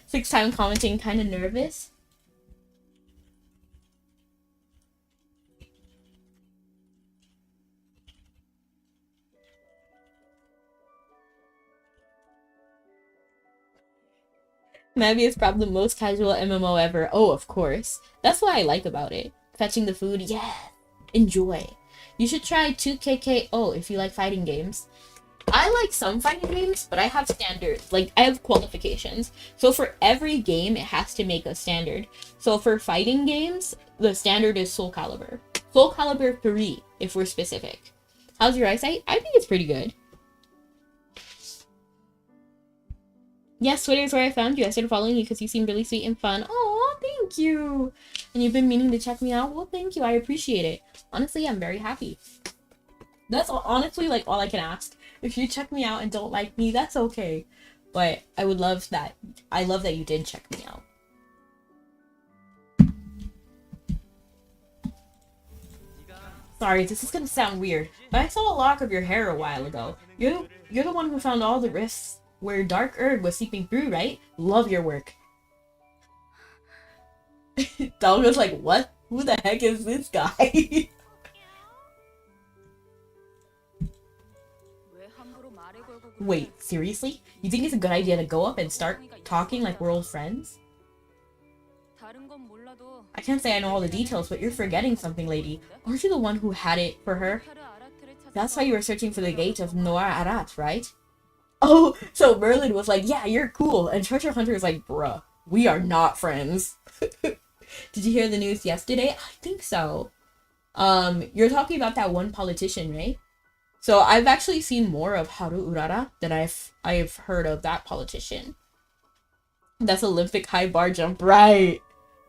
6-time commenting, kind of nervous. Mabi is probably the most casual MMO ever. Oh, of course. That's what I like about it. Fetching the food, yeah. Enjoy. You should try 2KKO if you like fighting games. I like some fighting games, but I have standards. Like, I have qualifications. So for every game, it has to make a standard. So for fighting games, the standard is Soul Calibur. Soul Calibur 3, if we're specific. How's your eyesight? I think it's pretty good. Yes, Twitter is where I found you. I started following you because you seem really sweet and fun. Oh, thank you. And you've been meaning to check me out. Well, thank you. I appreciate it. Honestly, I'm very happy. That's honestly like all I can ask. If you check me out and don't like me, that's okay. But I would love that. I love that you did check me out. Sorry, this is gonna sound weird, but I saw a lock of your hair a while ago. You're the one who found all the rifts where Dark Erd was seeping through, right? Love your work. Dalga's like, what? Who the heck is this guy? Wait, seriously? You think it's a good idea to go up and start talking like we're old friends? I can't say I know all the details, but you're forgetting something, lady. Aren't you the one who had it for her? That's why you were searching for the gate of Noir Arat, right? Oh, so Merlin was like, yeah, you're cool. And Treasure Hunter is like, bruh, we are not friends. Did you hear the news yesterday? I think so. You're talking about that one politician, right? So I've actually seen more of Haru Urara than I've heard of that politician. That's Olympic high bar jump, right?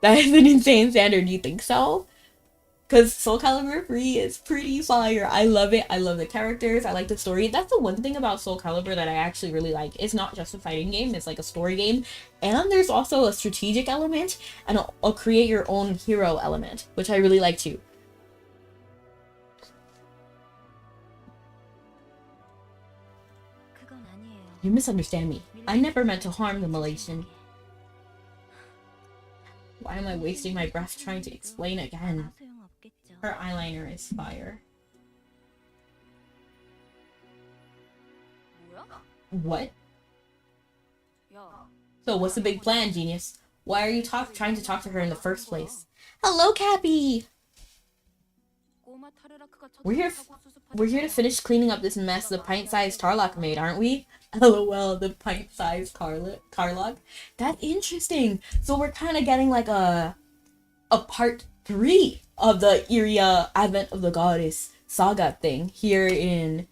That is an insane standard. Do you think so? Because Soul Calibur 3 is pretty fire. I love it. I love the characters. I like the story. That's the one thing about Soul Calibur that I actually really like. It's not just a fighting game. It's like a story game. And there's also a strategic element and a create your own hero element, which I really like too. You misunderstand me. I never meant to harm the Malaysian. Why am I wasting my breath trying to explain again? Her eyeliner is fire. What? So what's the big plan, genius? Why are you trying to talk to her in the first place? Hello, Cappy! We're here to finish cleaning up this mess the pint-sized Tarlock made, aren't we? LOL, the pint-sized Carlock. That's interesting. So we're kind of getting like a part 3 of the Iria Advent of the Goddess saga thing here in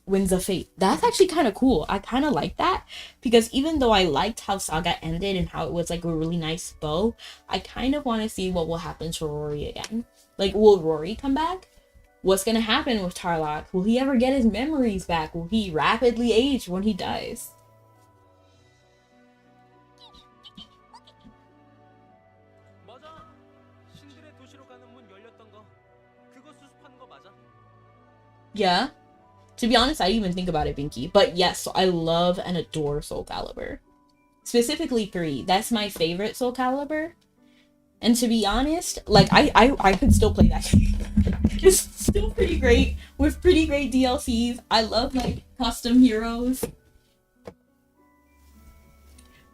Winds of Fate. That's actually kind of cool. I kind of like that because even though I liked how Saga ended and how it was like a really nice bow, I kind of want to see what will happen to Rory again. Like, will Rory come back? What's gonna happen with Tarlock? Will he ever get his memories back? Will he rapidly age when he dies? Yeah. To be honest, I didn't even think about it, Binky. But yes, I love and adore Soul Calibur. Specifically 3. That's my favorite Soul Calibur. And to be honest, like, I could still play that game. It's still pretty great, with pretty great DLCs. I love, like, custom heroes.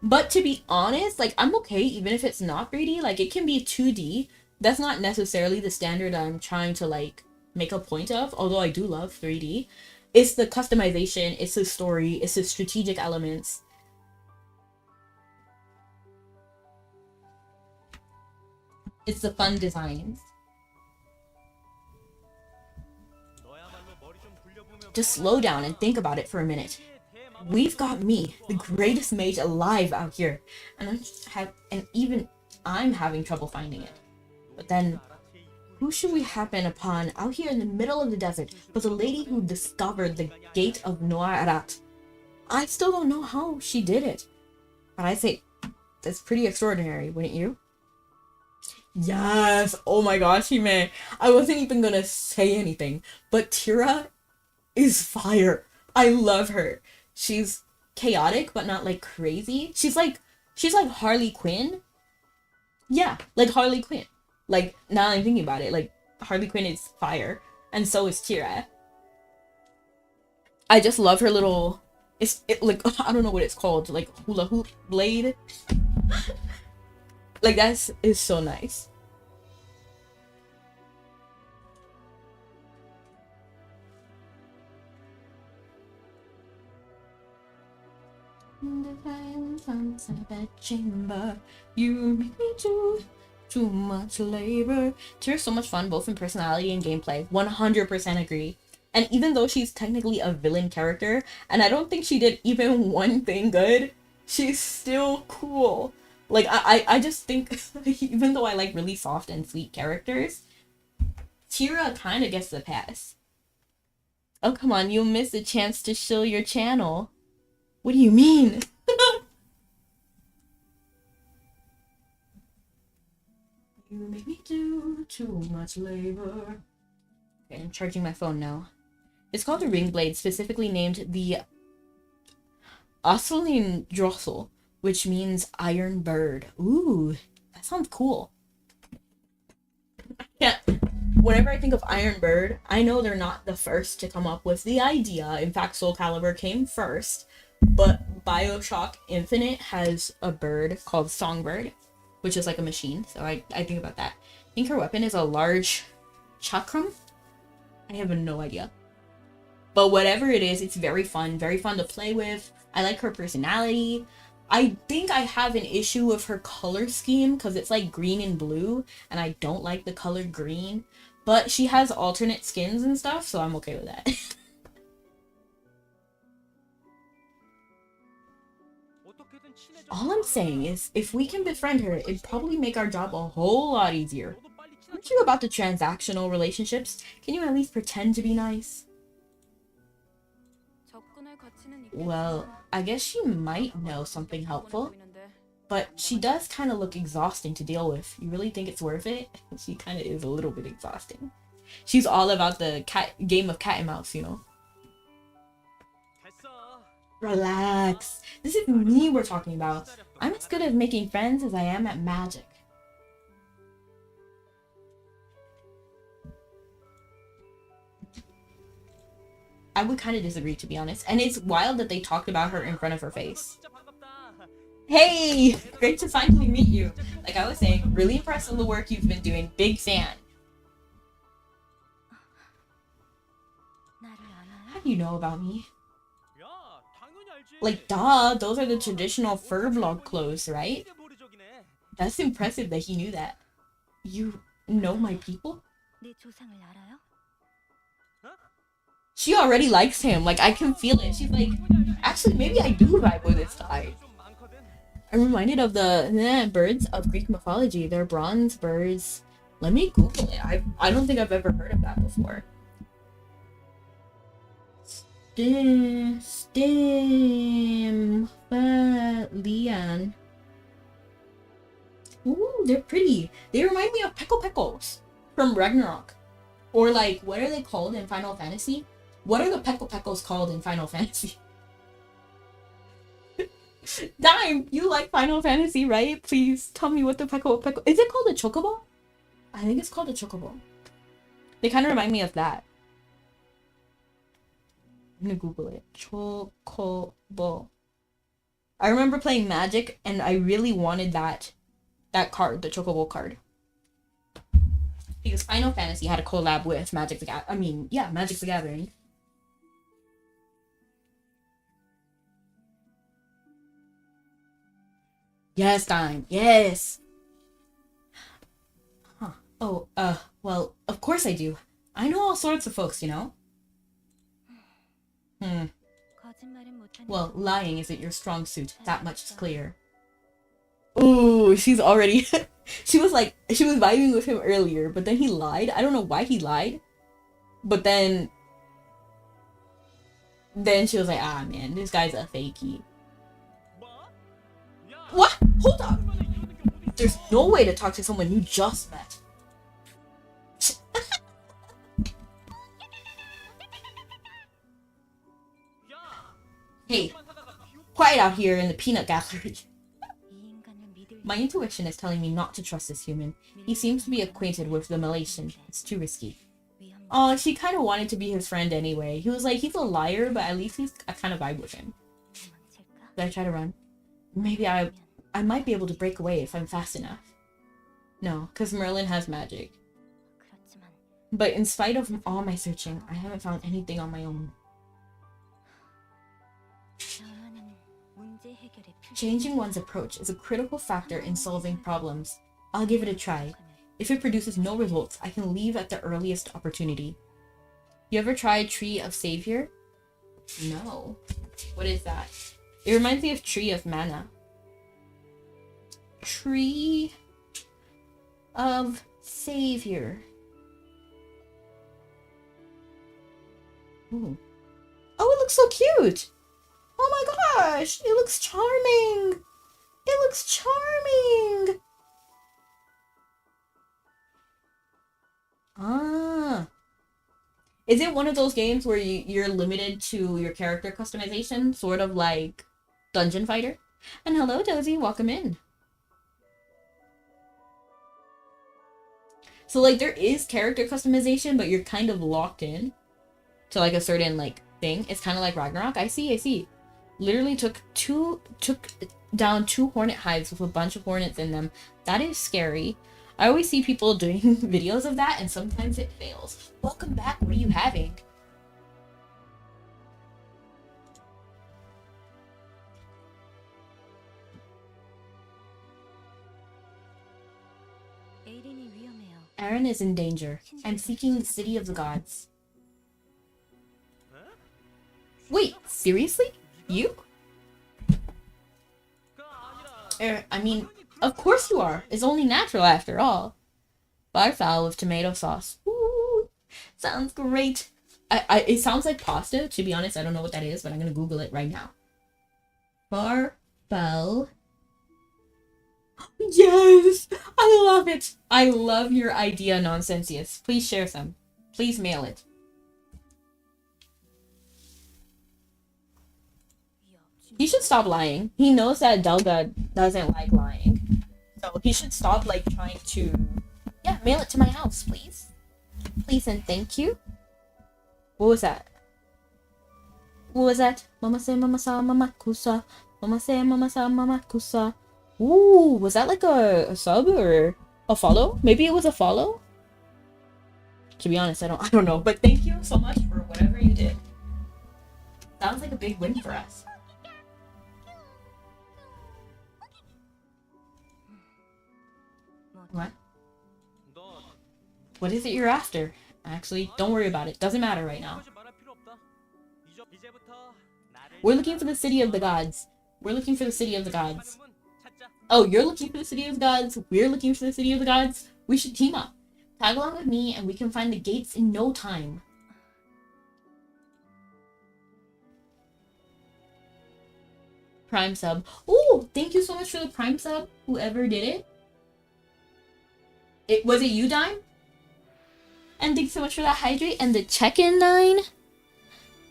But to be honest, like, I'm okay even if it's not 3D. Like, it can be 2D. That's not necessarily the standard I'm trying to, like, make a point of, although I do love 3D. It's the customization, it's the story, it's the strategic elements. It's the fun designs. just slow down and think about it for a minute. We've got me, the greatest mage alive out here, and even I'm having trouble finding it. But then, who should we happen upon out here in the middle of the desert but the lady who discovered the gate of Noarat? I still don't know how she did it, but I say that's pretty extraordinary, wouldn't you? Yes! Oh my gosh, Hime. I wasn't even gonna say anything, but Tira is fire. I love her. She's chaotic, but not like crazy. She's like Harley Quinn. Yeah, like Harley Quinn. Like, now I'm thinking about it, like Harley Quinn is fire, and so is Tira. I just love her little, like, I don't know what it's called, like hula hoop blade. Like, that is so nice. In the silence of that chamber, you make me do too much labor. Tira's so much fun, both in personality and gameplay. 100% agree. And even though she's technically a villain character, and I don't think she did even one thing good, she's still cool. Like, I just think, even though I like really soft and sweet characters, Tira kind of gets the pass. Oh, come on, you'll miss a chance to show your channel. What do you mean? You make me do too much labor. Okay, I'm charging my phone now. It's called a ring blade, specifically named the Osselin Drossel, which means iron bird. Ooh, that sounds cool. Yeah. Whenever I think of Iron Bird, I know they're not the first to come up with the idea. In fact, Soul Calibur came first, but Bioshock Infinite has a bird called Songbird, which is like a machine, so I think about that. I think her weapon is a large chakram? I have no idea. But whatever it is, it's very fun to play with. I like her personality. I think I have an issue with her color scheme because it's like green and blue, and I don't like the color green. But she has alternate skins and stuff, so I'm okay with that. All I'm saying is, if we can befriend her, it'd probably make our job a whole lot easier. Aren't you about the transactional relationships? Can you at least pretend to be nice? Well, I guess she might know something helpful. But she does kind of look exhausting to deal with. You really think it's worth it? She kind of is a little bit exhausting. She's all about the game of cat and mouse, you know? Relax. This is me we're talking about. I'm as good at making friends as I am at magic. I would kind of disagree, to be honest. And it's wild that they talked about her in front of her face. Hey! Great to finally meet you. Like I was saying, really impressed with the work you've been doing. Big fan. How do you know about me? Like, duh, those are the traditional fur blog clothes, right? That's impressive that he knew that. You know my people? She already likes him. Like, I can feel it. She's like, actually, maybe I do vibe with this guy. I'm reminded of the birds of Greek mythology. They're bronze birds. Let me Google it. I don't think I've ever heard of that before. Stimphalian. Ooh, they're pretty. They remind me of Peko from Ragnarok. Or like, what are they called in Final Fantasy? What are the Peko called in Final Fantasy? Dime, you like Final Fantasy, right? Please tell me what the Peko... Is it called a chocobo? I think it's called a chocobo. They kind of remind me of that. I'm gonna Google it. Chocobo. I remember playing Magic, and I really wanted that card, the chocobo card. Because Final Fantasy had a collab with Magic the Gathering. Magic the Gathering. Yes, Dime. Yes. Huh. Oh, well, of course I do. I know all sorts of folks, you know? Hmm. 거짓말은 못하는 Well, lying isn't your strong suit. That much is clear. Ooh, she's already... she was vibing with him earlier, but then he lied. I don't know why he lied. But then she was like, ah, man, this guy's a fakey. What? Hold up. There's no way to talk to someone you just met. Hey, quiet out here in the peanut gallery. 이 인간을 믿을 My intuition is telling me not to trust this human. He seems to be acquainted with the Malaysian. It's too risky. 위험. Oh, she kind of wanted to be his friend anyway. He was like, he's a liar, but at least I kind of vibe with him. 도망칠까? Did I try to run? Maybe I might be able to break away if I'm fast enough. No, because Merlin has magic. 그렇지만 But in spite of all my searching, I haven't found anything on my own. 변화는 문제 해결에 필수. Changing one's approach is a critical factor in solving problems. I'll give it a try. If it produces no results, I can leave at the earliest opportunity. You ever tried Tree of Savior? No. What is that? It reminds me of Tree of Mana. Tree of Savior. Ooh. Oh, it looks so cute! Oh my gosh! It looks charming! It looks charming! Ah. Is it one of those games where you're limited to your character customization? Sort of like Dungeon Fighter? And hello, Dozy, welcome in. So, like, there is character customization, but you're kind of locked in to, like, a certain, like, thing. It's kind of like Ragnarok. I see. Literally took down 2 hornet hives with a bunch of hornets in them. That is scary. I always see people doing videos of that, and sometimes it fails. Welcome back. What are you having? 에이린이 위험해요. Aaron is in danger. I'm seeking the city of the gods. Wait, seriously? You? I mean, of course you are. It's only natural after all. Barfowl with tomato sauce. Ooh, sounds great. It sounds like pasta. To be honest, I don't know what that is, but I'm gonna Google it right now. Barfowl. Yes! I love it! I love your idea, Nonsensious. Please share some. Please mail it. He should stop lying. He knows that Delga doesn't like lying. So he should stop, like, trying to... Yeah, mail it to my house, please. Please and thank you. What was that? What was that? Mama say mama sa mama kusa. Mama say mama sa mama kusa. Ooh, was that like a sub or a follow? Maybe it was a follow? To be honest, I don't know. But thank you so much for whatever you did. Sounds like a big win for us. What? What is it you're after? Actually, don't worry about it. Doesn't matter right now. We're looking for the city of the gods. We're looking for the city of the gods. Oh, you're looking for the city of the gods. We're looking for the city of the gods. We should team up. Tag along with me and we can find the gates in no time. Prime sub. Oh, thank you so much for the prime sub, whoever did it. Was it you, Dime? And thanks so much for that hydrate and the check-in 9.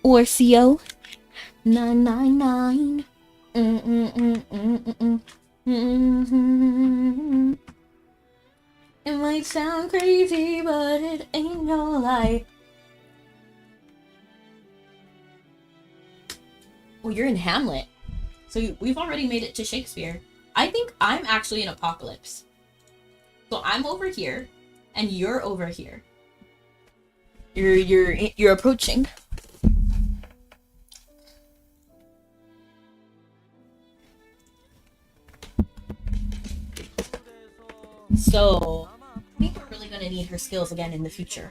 Or CO 999. It might sound crazy, but it ain't no lie. Oh, you're in Hamlet. So we've already made it to Shakespeare. I think I'm actually in Apocalypse. So I'm over here, and you're over here. You're approaching. So I think we're really gonna need her skills again in the future.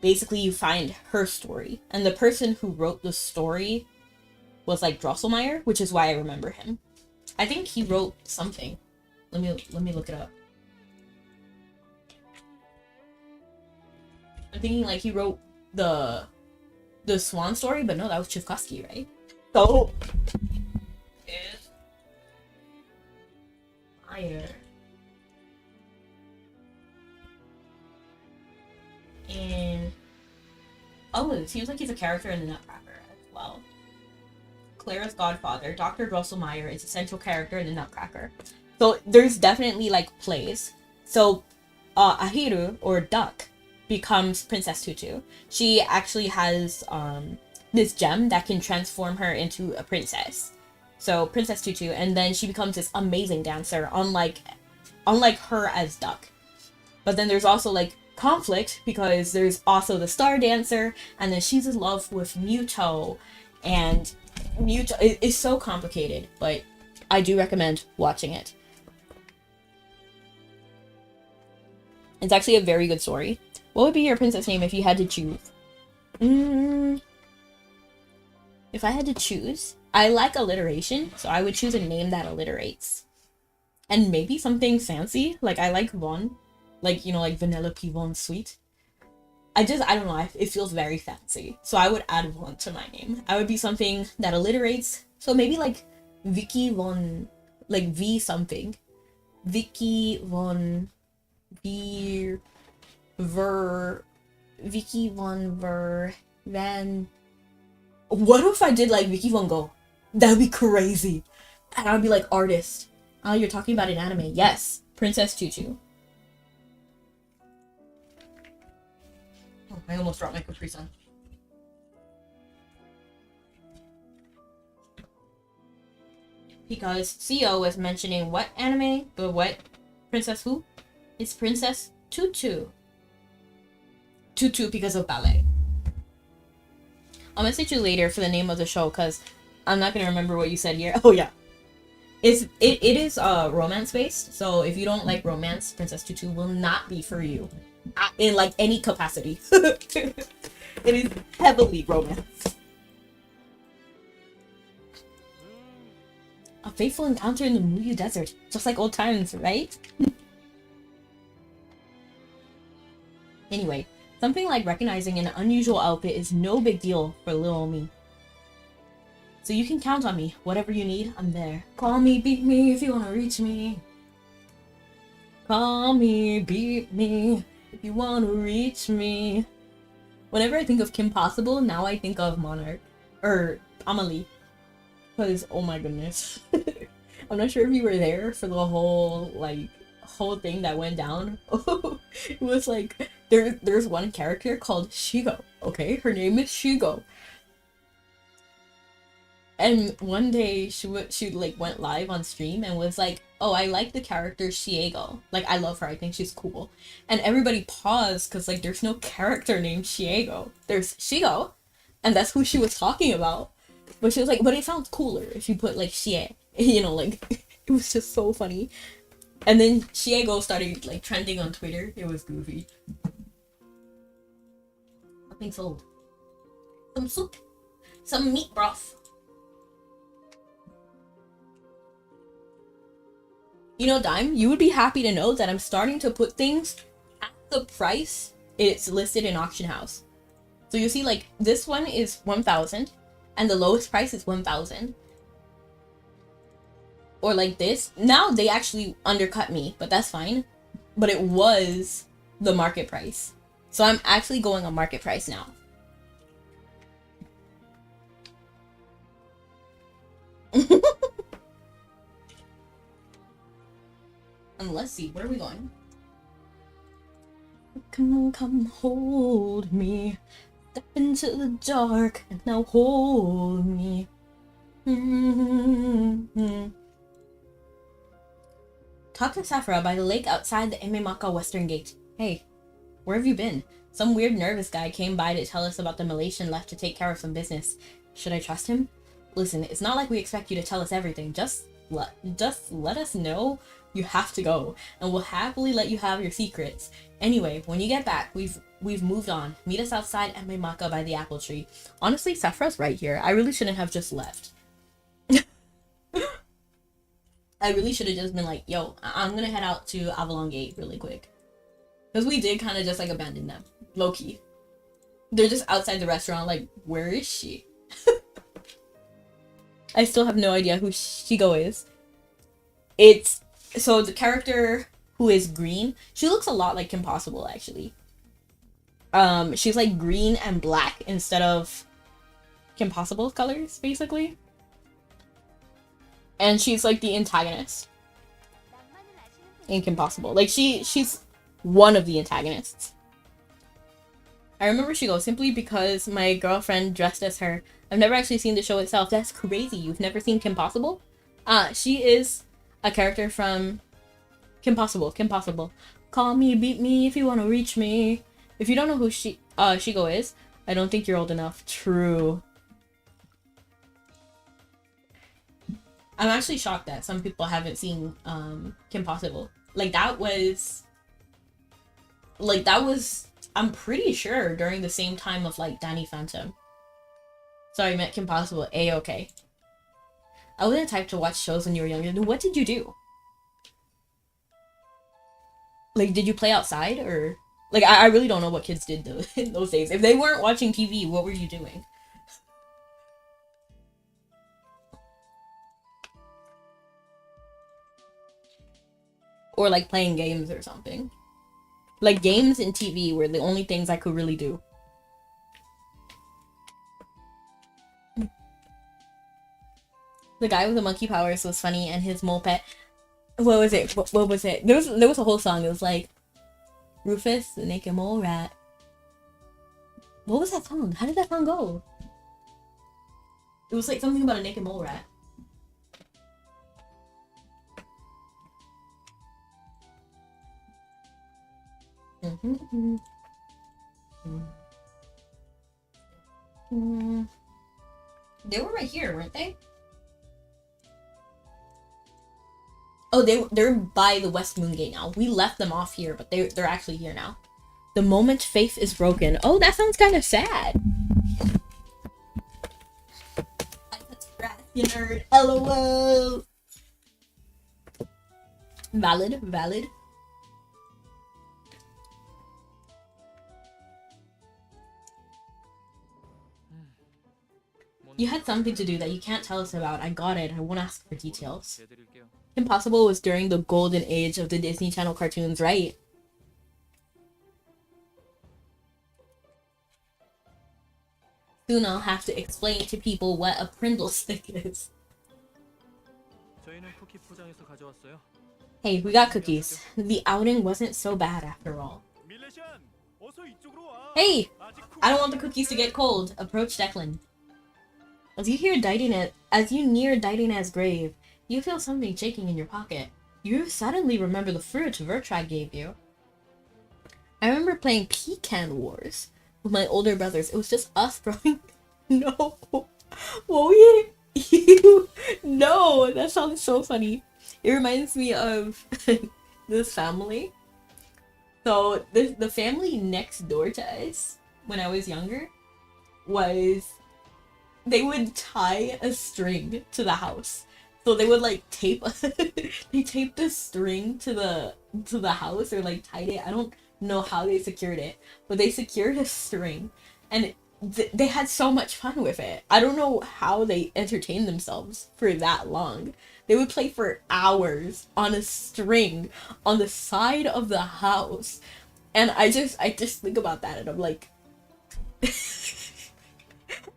basically you find her story. And the person who wrote the story was like Drosselmeyer, which is why I remember him. I think he wrote something. Let me look it up. I'm thinking like he wrote the Swan story, but no, that was Chivkowski, right? So is Meyer. And oh, it seems like he's a character in the Nutcracker as well. Clara's godfather, Dr. Drosselmeyer, is a central character in the Nutcracker. So there's definitely like plays. So Ahiru, or Duck, becomes Princess Tutu. She actually has this gem that can transform her into a princess. So Princess Tutu, and then she becomes this amazing dancer, unlike her as Duck. But then there's also like conflict because there's also the star dancer, and then she's in love with Muto, and Muto is so complicated, but I do recommend watching it. It's actually a very good story. What would be your princess name if you had to choose? If I had to choose, I like alliteration, so I would choose a name that alliterates. And maybe something fancy, like I like Von. Like, you know, like Vanellope Von Sweet. I don't know, it feels very fancy. So I would add Von to my name. I would be something that alliterates. So maybe like Vicky Von, like V something. Vicky Von Vicky Von Van. What if I did like Vicky Von Go? That would be crazy. And I would be like artist. Oh, you're talking about an anime. Yes. Princess Tutu. Oh, I almost dropped my Capri Sun. Because CEO was mentioning what anime, but what princess who? It's Princess Tutu. Tutu because of ballet. I'll message you later for the name of the show because I'm not gonna remember what you said here. Oh yeah. It is romance based, so if you don't like romance, Princess Tutu will not be for you. In like any capacity. It is heavily romance. A fateful encounter in the Muyu Desert, just like old times, right? Anyway, something like recognizing an unusual outfit is no big deal for little me. So you can count on me. Whatever you need, I'm there. Call me, beat me if you want to reach me. Call me, beat me if you want to reach me. Whenever I think of Kim Possible, now I think of Monarch. Or Amelie. Because, oh my goodness. I'm not sure if you were there for the whole thing that went down. It was like, there's one character called Shigo. Okay, her name is Shigo. And one day she like went live on stream and was like, oh, I like the character Shiego. Like, I love her. I think she's cool. And everybody paused because like there's no character named Shiego. There's Shigo, and that's who she was talking about. But she was like, but it sounds cooler if you put like Shie. You know, like it was just so funny. And then Shiego started like trending on Twitter. It was goofy. Something sold. Some soup. Some meat broth. You know, Dime, you would be happy to know that I'm starting to put things at the price it's listed in Auction House. So you see, like, this one is 1,000, and the lowest price is 1,000. Or like this. Now they actually undercut me, but that's fine. But it was the market price. So I'm actually going on market price now. And let's see, where are we going? Come hold me. Step into the dark and now hold me. Talk to Safra by the lake outside the Imemaka Western Gate. Hey, where have you been? Some weird nervous guy came by to tell us about the Malaysian left to take care of some business. Should I trust him? Listen, it's not like we expect you to tell us everything. Just let us know you have to go, and we'll happily let you have your secrets. Anyway, when you get back, we've moved on. Meet us outside at Maimaka by the apple tree. Honestly, Sephira's right here. I really shouldn't have just left. I really should have just been like, yo, I'm gonna head out to Avalon Gate really quick. Because we did kind of just like abandon them. Low-key. They're just outside the restaurant like, where is she? I still have no idea who Shigo is. So the character who is green, she looks a lot like Kim Possible actually. She's like green and black instead of Kim Possible's colors, basically. And she's like the antagonist in Kim Possible. Like she's one of the antagonists. I remember she goes, simply because my girlfriend dressed as her. I've never actually seen the show itself. That's crazy. You've never seen Kim Possible? She is a character from Kim Possible. Kim Possible. Call me, beat me if you want to reach me. If you don't know who Shigo is, I don't think you're old enough. True. I'm actually shocked that some people haven't seen Kim Possible. That was I'm pretty sure during the same time of like Danny Phantom. Sorry, I meant Kim Possible. A-okay. I wasn't the type to watch shows when you were younger. What did you do? Like, did you play outside or like I really don't know what kids did in those days. If they weren't watching TV, what were you doing? Or like playing games or something. Like games and TV were the only things I could really do. The guy with the monkey powers was funny, and his moped. What was it? What was it? There was a whole song. It was like Rufus, the naked mole rat. What was that song? How did that song go? It was like something about a naked mole rat. They were right here, weren't they? Oh, they're by the West Moon Gate now. We left them off here, but they're actually here now. The moment faith is broken. Oh, that sounds kind of sad. You nerd. LOL. Valid. You had something to do that you can't tell us about. I got it. I won't ask for details. Impossible was during the golden age of the Disney Channel cartoons, right? Soon I'll have to explain to people what a Prindle stick is. Hey, we got cookies. The outing wasn't so bad after all. Hey! I don't want the cookies to get cold. Approach Declan. As you near Didyna's grave, you feel something shaking in your pocket. You suddenly remember the fruit Vertrag gave you. I remember playing Pecan Wars with my older brothers. It was just us throwing... No. What you... No, that sounds so funny. It reminds me of this family. So, the family next door to us, when I was younger, was... They would tie a string to the house. So they would like tape they taped the string to the house, or like tied it. I don't know how they secured it, but they secured a string, and they had so much fun with it. I don't know how they entertained themselves for that long. They would play for hours on a string on the side of the house. And I just think about that and I'm like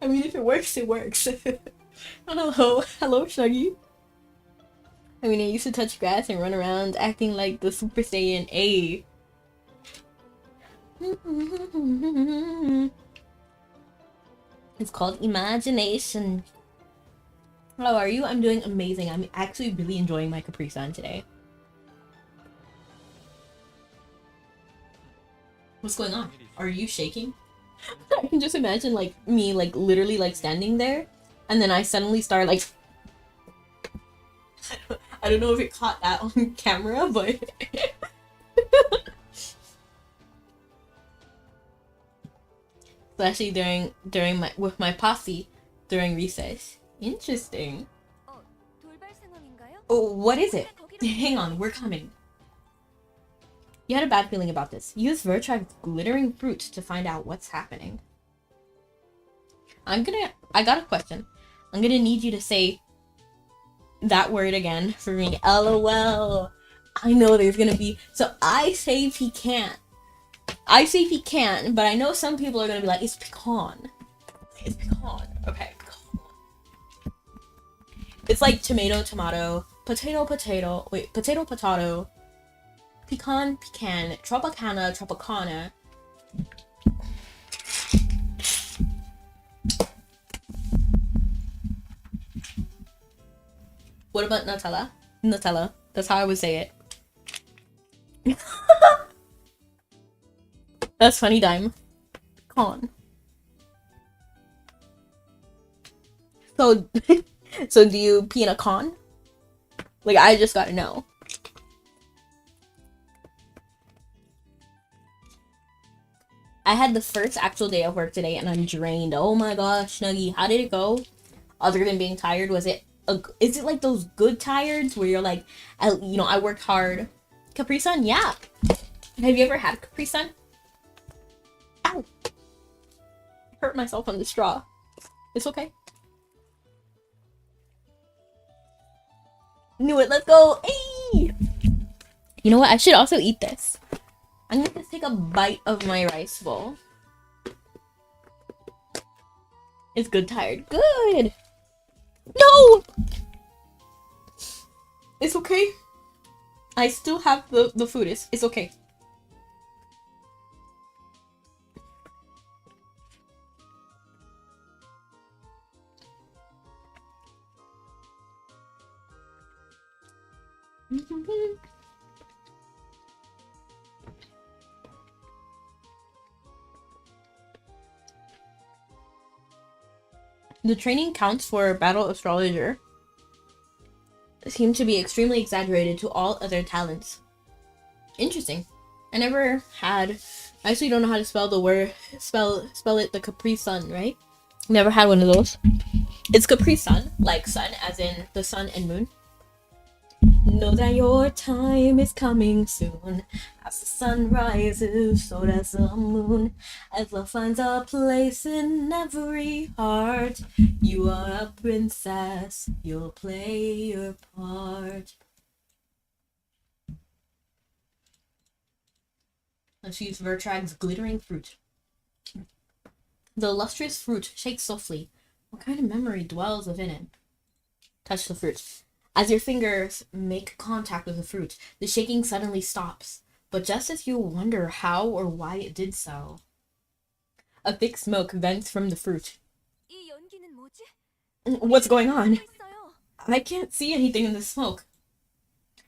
I mean, if it works, it works. Hello, Shuggy. I mean, I used to touch grass and run around acting like the Super Saiyan A. It's called imagination. How are you? I'm doing amazing. I'm actually really enjoying my Capri Sun today. What's going on? Are you shaking? I can just imagine like me like literally like standing there, and then I suddenly start like I don't know if it caught that on camera, but especially during my with my posse during recess. Interesting. 돌발 상황인가요? Oh, what is it? Hang on, we're coming. You had a bad feeling about this. Use Vertrag's glittering fruit to find out what's happening. I got a question. I'm gonna need you to say that word again for me. LOL. I know there's gonna be, so I say pecan. I say pecan, but I know some people are gonna be like, it's pecan. It's pecan. Okay, pecan. It's like tomato, tomato, potato, potato. Wait, potato, potato. Pecan, pecan, Tropicana, Tropicana. What about Nutella? Nutella. That's how I would say it. That's funny, Dime. Pecan. So, so do you pee in a con? Like, I just gotta know. I had the first actual day of work today and I'm drained. Oh my gosh, Nuggy, how did it go? Other than being tired, is it like those good tireds where you're like, I worked hard? Capri Sun, yeah. Have you ever had Capri Sun? Ow! I hurt myself on the straw. It's okay. Knew it, let's go! Hey! You know what, I should also eat this. I'm gonna just take a bite of my rice bowl. It's good tired. Good! No! It's okay. I still have the food. It's okay. The training counts for Battle Astrologer seem to be extremely exaggerated to all other talents. Interesting. I never had. I actually don't know how to spell the word. Spell it the Capri Sun, right? Never had one of those. It's Capri Sun, like sun, as in the sun and moon. Know that your time is coming soon. As the sun rises, so does the moon. As love finds a place in every heart, you are a princess, you'll play your part. Let's use Vertrag's glittering fruit. The lustrous fruit shakes softly. What kind of memory dwells within it? Touch the fruit. As your fingers make contact with the fruit, the shaking suddenly stops. But just as you wonder how or why it did so, a thick smoke vents from the fruit. 이 연기는 뭐지? What's going on? 있어요. I can't see anything in the smoke.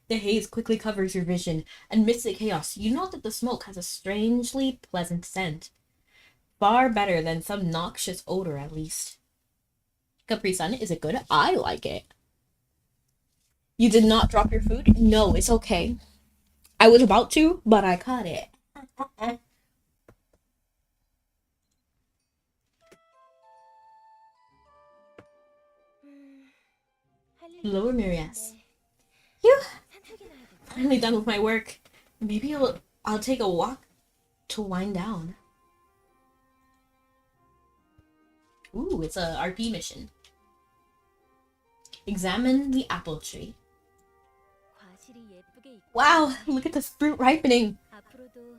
The haze quickly covers your vision. Amidst the chaos, you note that the smoke has a strangely pleasant scent. Far better than some noxious odor, at least. Capri Sun, is it good? I like it. You did not drop your food? No, it's okay. I was about to, but I caught it. Lower Mirias. Phew! Finally done with my work. Maybe I'll take a walk to wind down. Ooh, it's a RP mission. Examine the apple tree. Wow, look at this fruit ripening.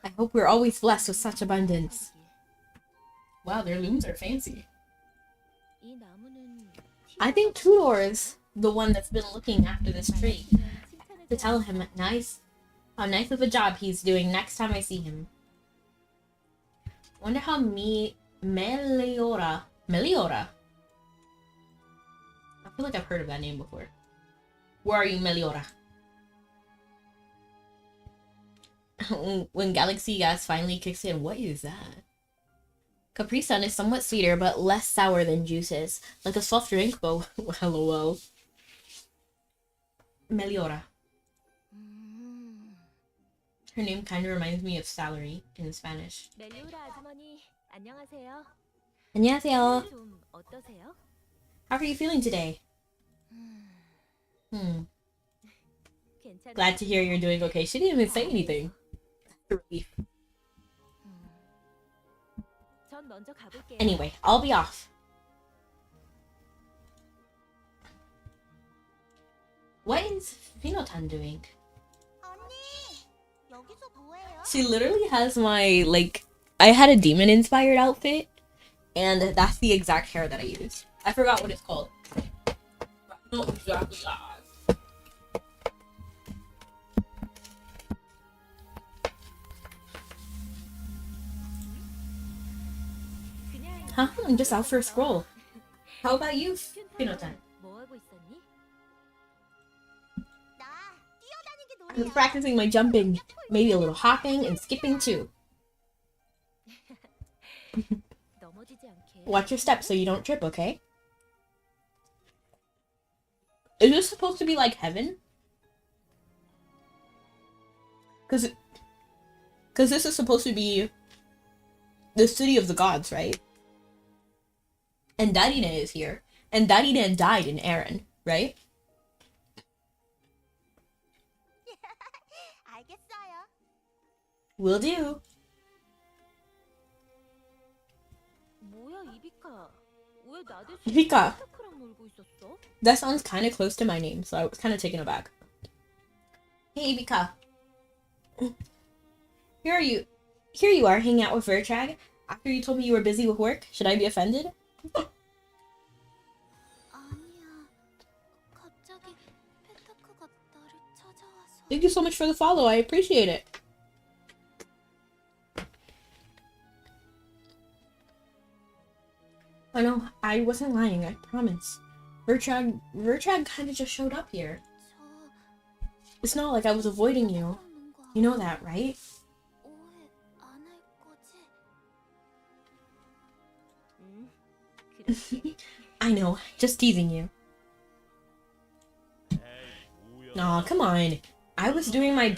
I hope we're always blessed with such abundance. Wow, their looms are fancy. I think Tudor is the one that's been looking after this tree. To tell him how nice of a job he's doing next time I see him. Wonder how Meliora. I feel like I've heard of that name before. Where are you, Meliora? When Galaxy Gas finally kicks in, what is that? Capri Sun is somewhat sweeter, but less sour than juices. Like a soft drink, but lol. Meliora. Her name kind of reminds me of salary in Spanish. 멜리오라 아주머니, 안녕하세요. 안녕하세요. 좀 어떠세요? How are you feeling today? 괜찮아요. Glad to hear you're doing okay. She didn't even say anything. Relief. 전 먼저 가볼게요. Anyway, I'll be off. What is Finotan doing? She literally has my, like, I had a demon inspired outfit, and that's the exact hair that I used. I forgot what it's called. No, exactly. Huh? I'm just out for a scroll. How about you, Finotan? 뭐 하고 있었니? I'm practicing my jumping, maybe a little hopping and skipping too. 넘어지지 않게. Watch your steps so you don't trip, okay? Is this supposed to be like heaven? Cause this is supposed to be the city of the gods, right? And Darina is here. And Darina died in Eren, right? 알겠어요. Will do. 뭐야 이비카? 왜 나 대신 이비카. 스타크랑 놀고 있었어? That sounds kind of close to my name, so I was kind of taken aback. Hey, Ibika. Here you are hanging out with Vertrag after you told me you were busy with work. Should I be offended? 아니야. 갑자기 페타크가 나를 찾아와서. Thank you so much for the follow. I appreciate it. I know, I wasn't lying, I promise. Vertrag kind of just showed up here. It's not like I was avoiding you. You know that, right? 오해 안 할 거지? 그렇게. I know, just teasing you. Aw, come on. I was doing my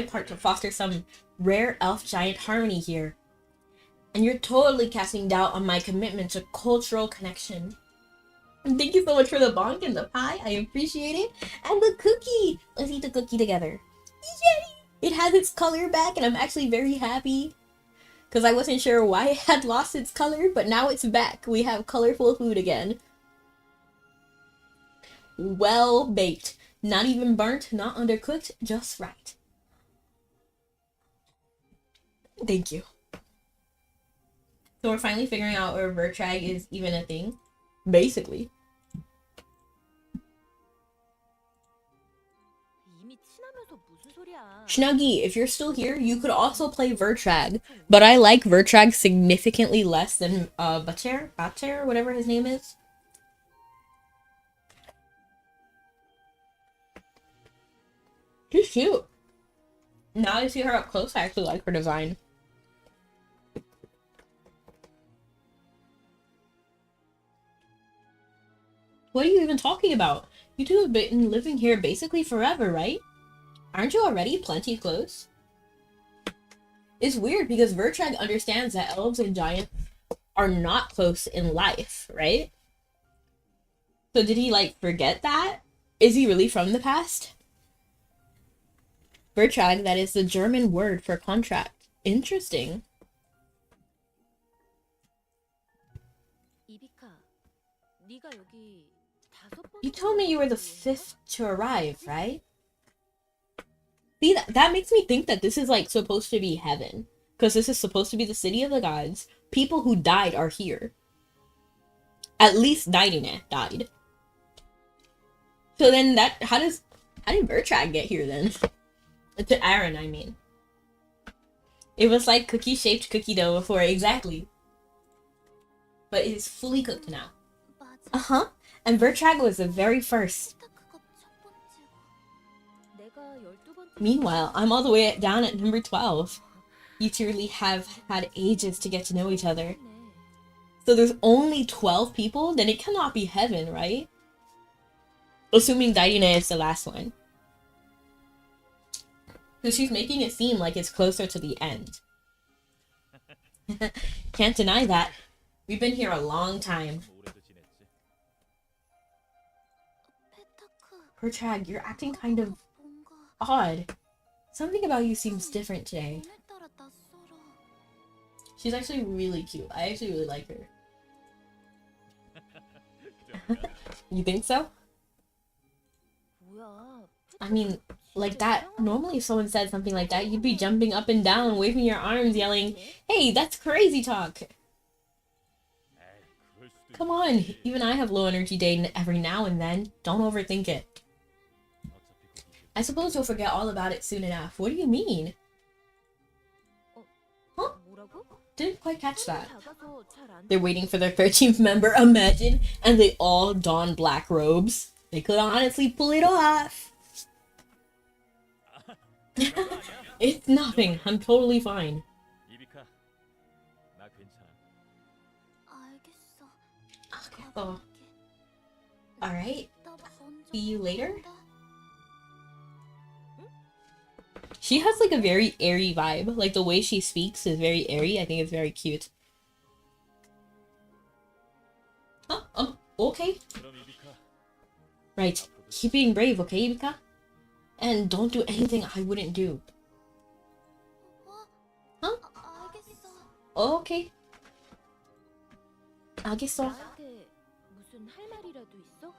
part to foster some rare elf giant harmony here. And you're totally casting doubt on my commitment to cultural connection. And thank you so much for the bonk and the pie. I appreciate it. And the cookie! Let's eat the cookie together. Yay! It has its color back and I'm actually very happy. Because I wasn't sure why it had lost its color, but now it's back. We have colorful food again. Well baked. Not even burnt, not undercooked, just right. Thank you. So we're finally figuring out where Vertrag is even a thing. Basically. 이미 친하면서 무슨 소리야? Snuggy, if you're still here, you could also play Vertrag. But I like Vertrag significantly less than Bater, whatever his name is. She's cute. Now I see her up close, I actually like her design. What are you even talking about? You two have been living here basically forever, right? Aren't you already plenty close? It's weird because Vertrag understands that elves and giants are not close in life, right? So did he, like, forget that? Is he really from the past? Vertrag, that is the German word for contract. Interesting. 이비카, 네가 여기 다섯 번. You told me you were the 5th to arrive, right? See, that makes me think that this is, like, supposed to be heaven. Because this is supposed to be the city of the gods. People who died are here. At least Daidine died. So then how did Vertrag get here then? To Eren, I mean. It was like cookie-shaped cookie dough before, exactly. But it is fully cooked now. 맞아. Uh-huh. And Vertrag was the very first. 페타크가 첫 번째고. 내가 12번째. Meanwhile, I'm all the way down at number 12. You two really have had ages to get to know each other. So there's only 12 people? Then it cannot be heaven, right? Assuming Daina is the last one. Because she's making it seem like it's closer to the end. Can't deny that. We've been here a long time. 오래도 지냈지. Pertrag, you're acting kind of odd. Something about you seems different today. She's actually really cute. I actually really like her. You think so? I mean, like that, normally if someone said something like that, you'd be jumping up and down, waving your arms, yelling, "Hey, that's crazy talk!" Come on, even I have low energy day every now and then. Don't overthink it. I suppose you'll forget all about it soon enough. What do you mean? Huh? Didn't quite catch that. They're waiting for their 13th member, imagine, and they all don black robes. They could honestly pull it off. It's nothing. I'm totally fine. 이비카, 나 괜찮아. Oh. Alright. See you later? She has like a very airy vibe. Like the way she speaks is very airy. I think it's very cute. Oh, okay. 그럼 이비카, Right. Keep being brave, okay, Ibika? And don't do anything I wouldn't do. Huh? Okay. 알겠어. 나한테 무슨 할 말이라도 있어?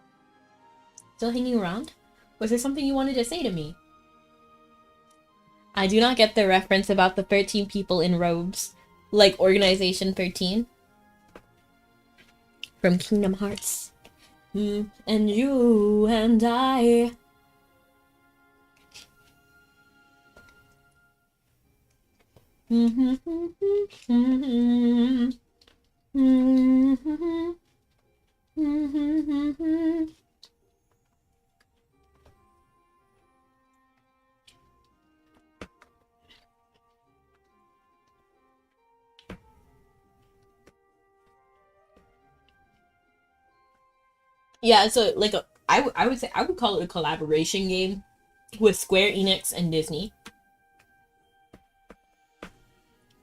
Still hanging around? Was there something you wanted to say to me? I do not get the reference about the 13 people in robes. Like Organization 13. From Kingdom Hearts. And you and I. Yeah, so like I would say I would call it a collaboration game with Square Enix and Disney.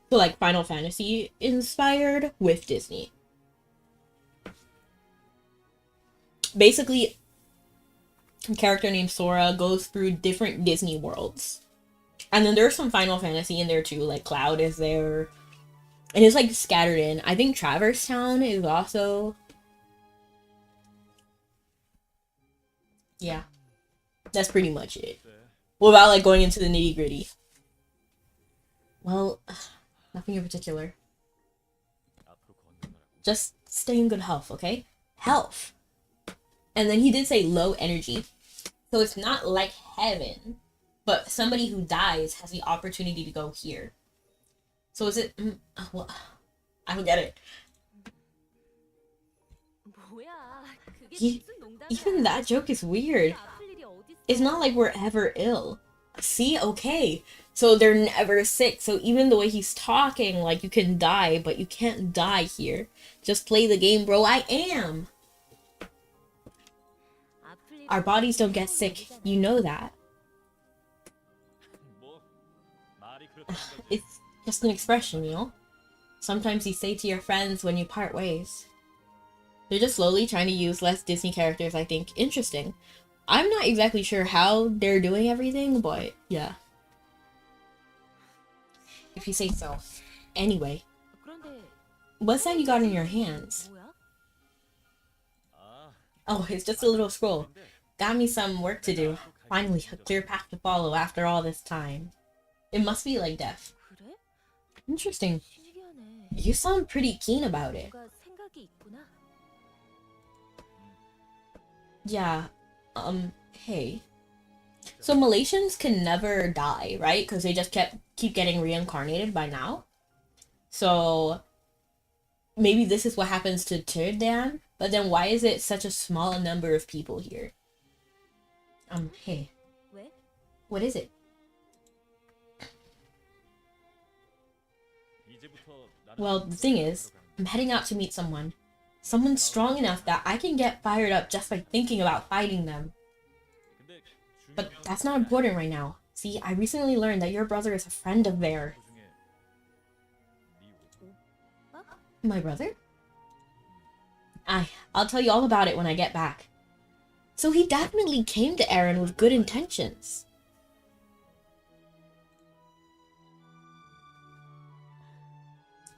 So like Final Fantasy inspired with Disney. Basically, a character named Sora goes through different Disney worlds. And then there's some Final Fantasy in there too, like Cloud is there. And it's like scattered in. I think Traverse Town is also... Yeah. That's pretty much it. Without like going into the nitty gritty. Well, nothing in particular. 앞으로 걷는 거라고. Just stay in good health, okay? Health. And then he did say low energy. So it's not like heaven. But somebody who dies has the opportunity to go here. So is it... well, I don't get it. 뭐야? 그게 He- 무슨 농담이야? Even that joke is weird. 아플 일이 어딨어? It's not like we're ever ill. See? Okay. So they're never sick. So even the way he's talking, like you can die, but you can't die here. Just play the game, bro. I am. 아플 일이 Our bodies don't get sick. You know that. 뭐 말이 그렇다는 거지. It's just an expression, you know? Sometimes you say to your friends when you part ways. They're just slowly trying to use less Disney characters, I think. Interesting. I'm not exactly sure how they're doing everything, but yeah. If you say so. Anyway, 그런데 what's that you got in your hands? 뭐야? 아, Oh, it's just a little scroll. Got me some work to do. Finally, a clear path to follow after all this time. It must be like death. 그래? Interesting. 신기하네. You sound pretty keen about it. 뭔가 생각이 있구나. Yeah. Hey. So Malaysians can never die, right? Because they just keep getting reincarnated by now. So maybe this is what happens to Turdan, but then why is it such a small number of people here? Hey. 왜? What is it? 이제부터 나는 Well, the thing is, I'm heading out to meet someone. Someone strong enough that I can get fired up just by thinking about fighting them. But that's not important right now. See, I recently learned that your brother is a friend of theirs. My brother? I'll tell you all about it when I get back. So he definitely came to Aaron with good intentions.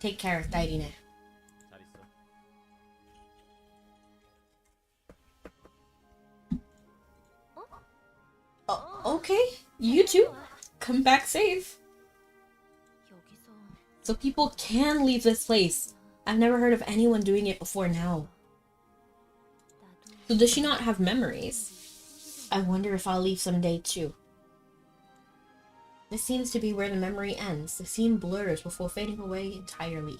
Take care, Dairine. Okay, you too. Come back safe. 여기서 So people can leave this place. I've never heard of anyone doing it before now. So does she not have memories? I wonder if I'll leave someday too. This seems to be where the memory ends. The scene blurs before fading away entirely.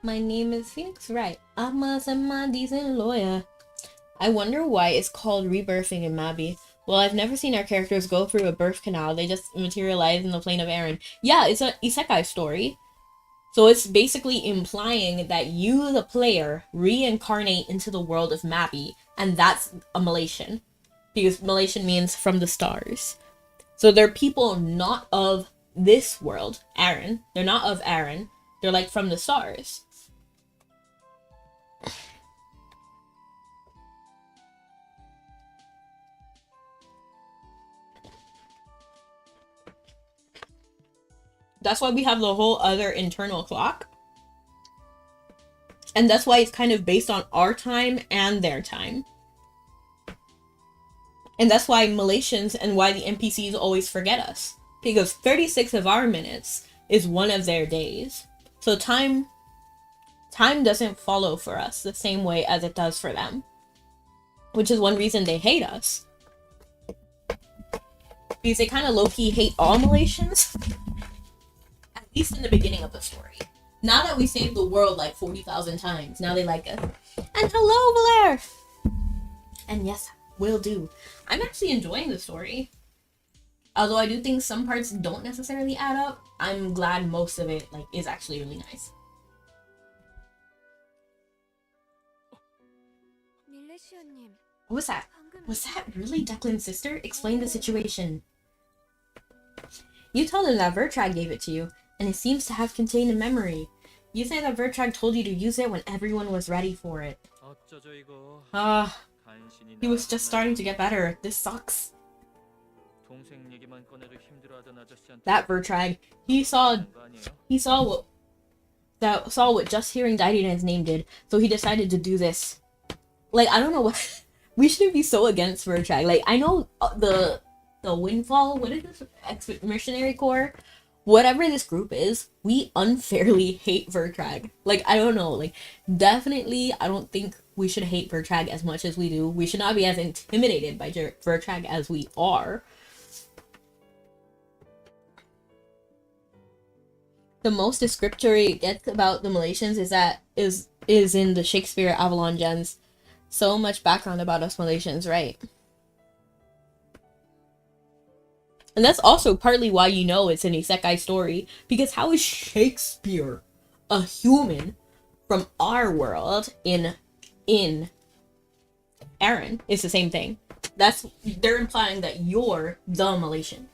My name is Phoenix Wright. I'm a semi-decent lawyer. I wonder why it's called rebirthing in Mabi. Well, I've never seen our characters go through a birth canal. They just materialize in the plane of Aaron. Yeah, it's an isekai story. So it's basically implying that you, the player, reincarnate into the world of Mabi. And that's a Malaysian. Because Malaysian means from the stars. So they're people not of this world, Aaron. They're not of Aaron. They're like from the stars. That's why we have the whole other internal clock. And that's why it's kind of based on our time and their time. And that's why Malaysians and why the NPCs always forget us. Because 36 of our minutes is one of their days. So time doesn't follow for us the same way as it does for them. Which is one reason they hate us. Because they kind of low-key hate all Malaysians. At least in the beginning of the story. Now that we saved the world like 40,000 times, now they like us. And hello, Valer! And yes, will do. I'm actually enjoying the story. Although I do think some parts don't necessarily add up, I'm glad most of it like is actually really nice. 밀레시아님, What was that? Was that really Declan's sister? Explain the situation. You told him that Vertrag gave it to you, and it seems to have contained a memory. You say that Vertrag told you to use it when everyone was ready for it. He was just starting to get better. This sucks. That Vertrag, he saw what just hearing Dairina's name did, so he decided to do this. Like, I don't know what we shouldn't be so against Vertrag. Like, I know the Windfall, what is this? Expeditionary Corps? Whatever this group is, we unfairly hate Vertrag. Like, I don't know. Like, definitely, I don't think we should hate Vertrag as much as we do. We should not be as intimidated by Vertrag as we are. The most descriptory it gets about the Malaysians is in the Shakespeare Avalon Gens. So much background about us Malaysians, right? And that's also partly why you know it's an isekai story. Because how is Shakespeare a human from our world in Aaron? It's the same thing. They're implying that you're the Malaysian.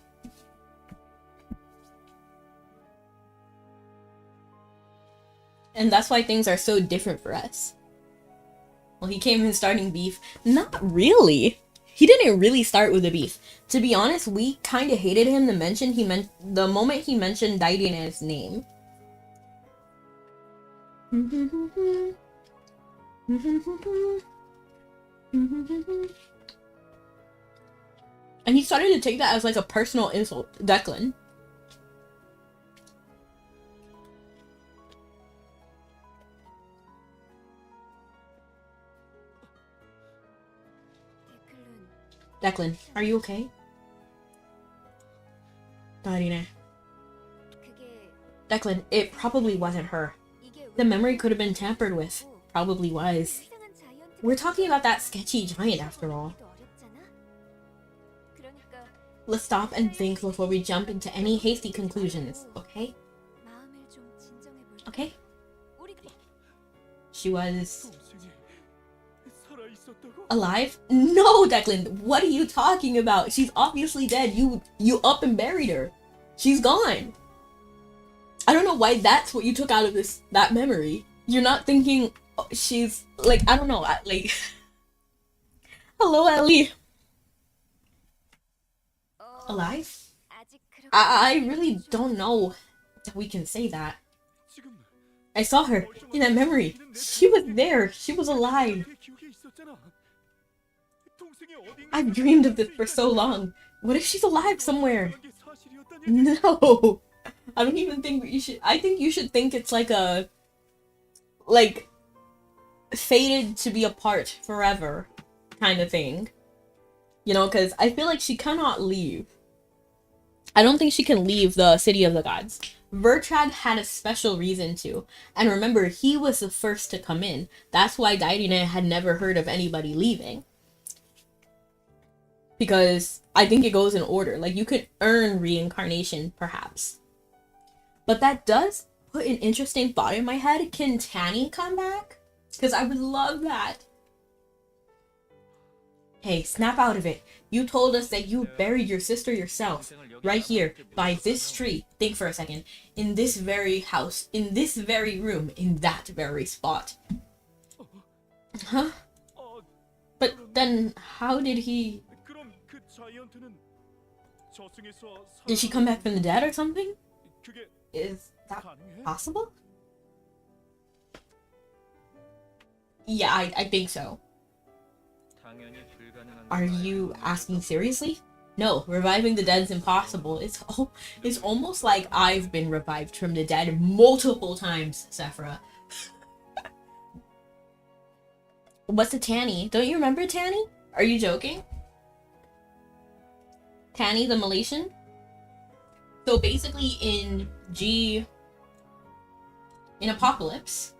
And that's why things are so different for us. Well, he came in starting beef. Not really. He didn't really start with the beef. To be honest, we kind of hated him the moment he mentioned Dairina's name. And he started to take that as like a personal insult to Declan. Declan, are you okay? Dairine. Declan, it probably wasn't her. The memory could have been tampered with. Probably was. We're talking about that sketchy giant after all. Let's stop and think before we jump into any hasty conclusions, okay? Okay? She was... Alive? No, Declan. What are you talking about? She's obviously dead. You up and buried her. She's gone. I don't know why that's what you took out of that memory. You're not thinking she's like, I don't know, like hello, Ellie. Alive? I really don't know that we can say that. I saw her in that memory. She was there. She was alive. I've dreamed of this for so long. What if she's alive somewhere? No. I don't even think you should. I think you should think it's like a, like, fated to be apart forever kind of thing. You know, because I feel like she cannot leave. I don't think she can leave the City of the Gods. Vertrad had a special reason to. And remember, he was the first to come in. That's why Dairine had never heard of anybody leaving. Because I think it goes in order. Like, you could earn reincarnation, perhaps. But that does put an interesting thought in my head. Can Tanny come back? Because I would love that. Hey, snap out of it. You told us that you buried your sister yourself. Right here, by this tree. Think for a second. In this very house. In this very room. In that very spot. Huh? But then, how did he... Did she come back from the dead or something? Is that possible? Yeah, I think so. Are you asking seriously? No, reviving the dead is impossible. It's almost like I've been revived from the dead multiple times, Sephra. What's a Tanny? Don't you remember Tanny? Are you joking? Tanny the Malaysian? So basically in Apocalypse.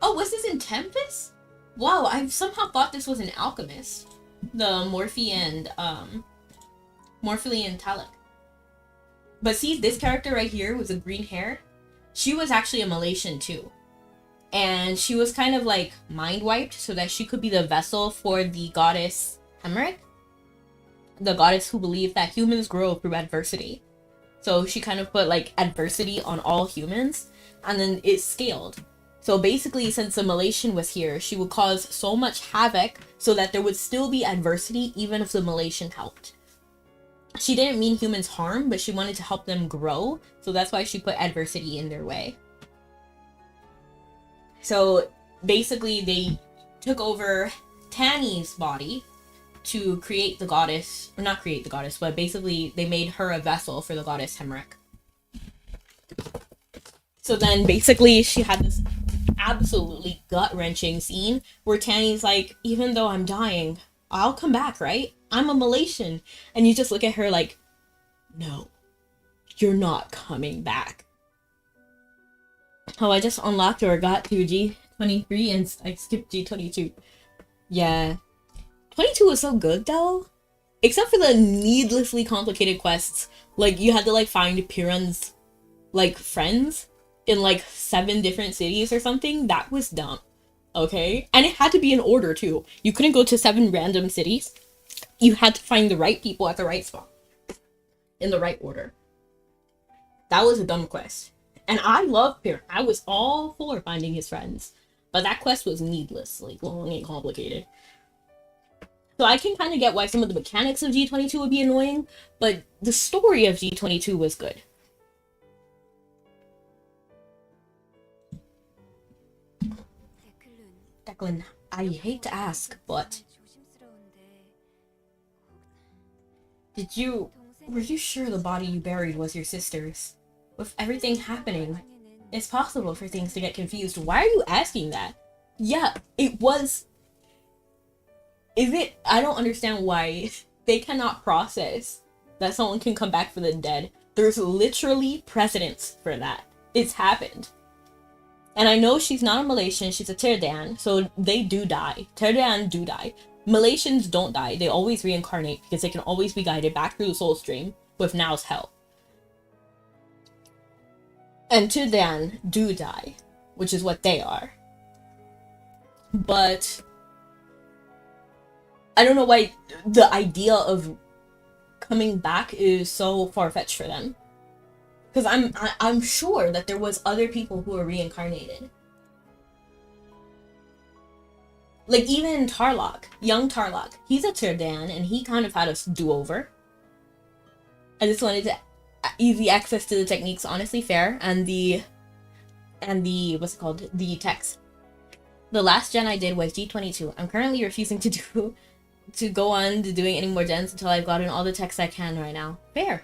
Oh, was this in Tempest? Wow, I somehow thought this was an alchemist. The Morphe and Talek. But see, this character right here with the green hair, she was actually a Malaysian too. And she was kind of like mind wiped so that she could be the vessel for the goddess Hemric. The goddess who believed that humans grow through adversity. So she kind of put like adversity on all humans, and then it scaled. So basically, since the Malaysian was here, she would cause so much havoc so that there would still be adversity even if the Malaysian helped. She didn't mean humans harm, but she wanted to help them grow, so that's why she put adversity in their way. So basically, they took over Tanny's body to create the goddess, or not create the goddess, but basically they made her a vessel for the goddess Hemric. So then basically she had this absolutely gut-wrenching scene where Tanny's like, even though I'm dying, I'll come back, right? I'm a Malaysian. And you just look at her like, no, you're not coming back. Oh, I just unlocked or got to G23 and I skipped G22. Yeah. 22 was so good though. Except for the needlessly complicated quests. Like, you had to like find Piran's like friends in like 7 different cities or something. That was dumb. Okay? And it had to be in order too. You couldn't go to 7 random cities. You had to find the right people at the right spot. In the right order. That was a dumb quest. And I love Piran. I was all for finding his friends. But that quest was needlessly long and complicated. So I can kind of get why some of the mechanics of G22 would be annoying, but the story of G22 was good. Declan, I hate to ask, but were you sure the body you buried was your sister's? With everything happening, it's possible for things to get confused. Why are you asking that? Yeah, it was. Is it? I don't understand why they cannot process that someone can come back from the dead. There's literally precedence for that. It's happened. And I know she's not a Malaysian, she's a Terdan, so they do die. Terdan do die. Malaysians don't die. They always reincarnate because they can always be guided back through the soul stream with Now's help. And Terdan do die. which is what they are. But I don't know why the idea of coming back is so far-fetched for them. Because I'm sure that there was other people who were reincarnated. Like even Tarlok, young Tarlok, he's a Turdan and he kind of had a do-over. I just wanted to easy access to the techniques, honestly fair, and the what's it called? The text. The last gen I did was G22. I'm currently refusing to go on to doing any more gens until I've gotten all the texts I can right now. Fair.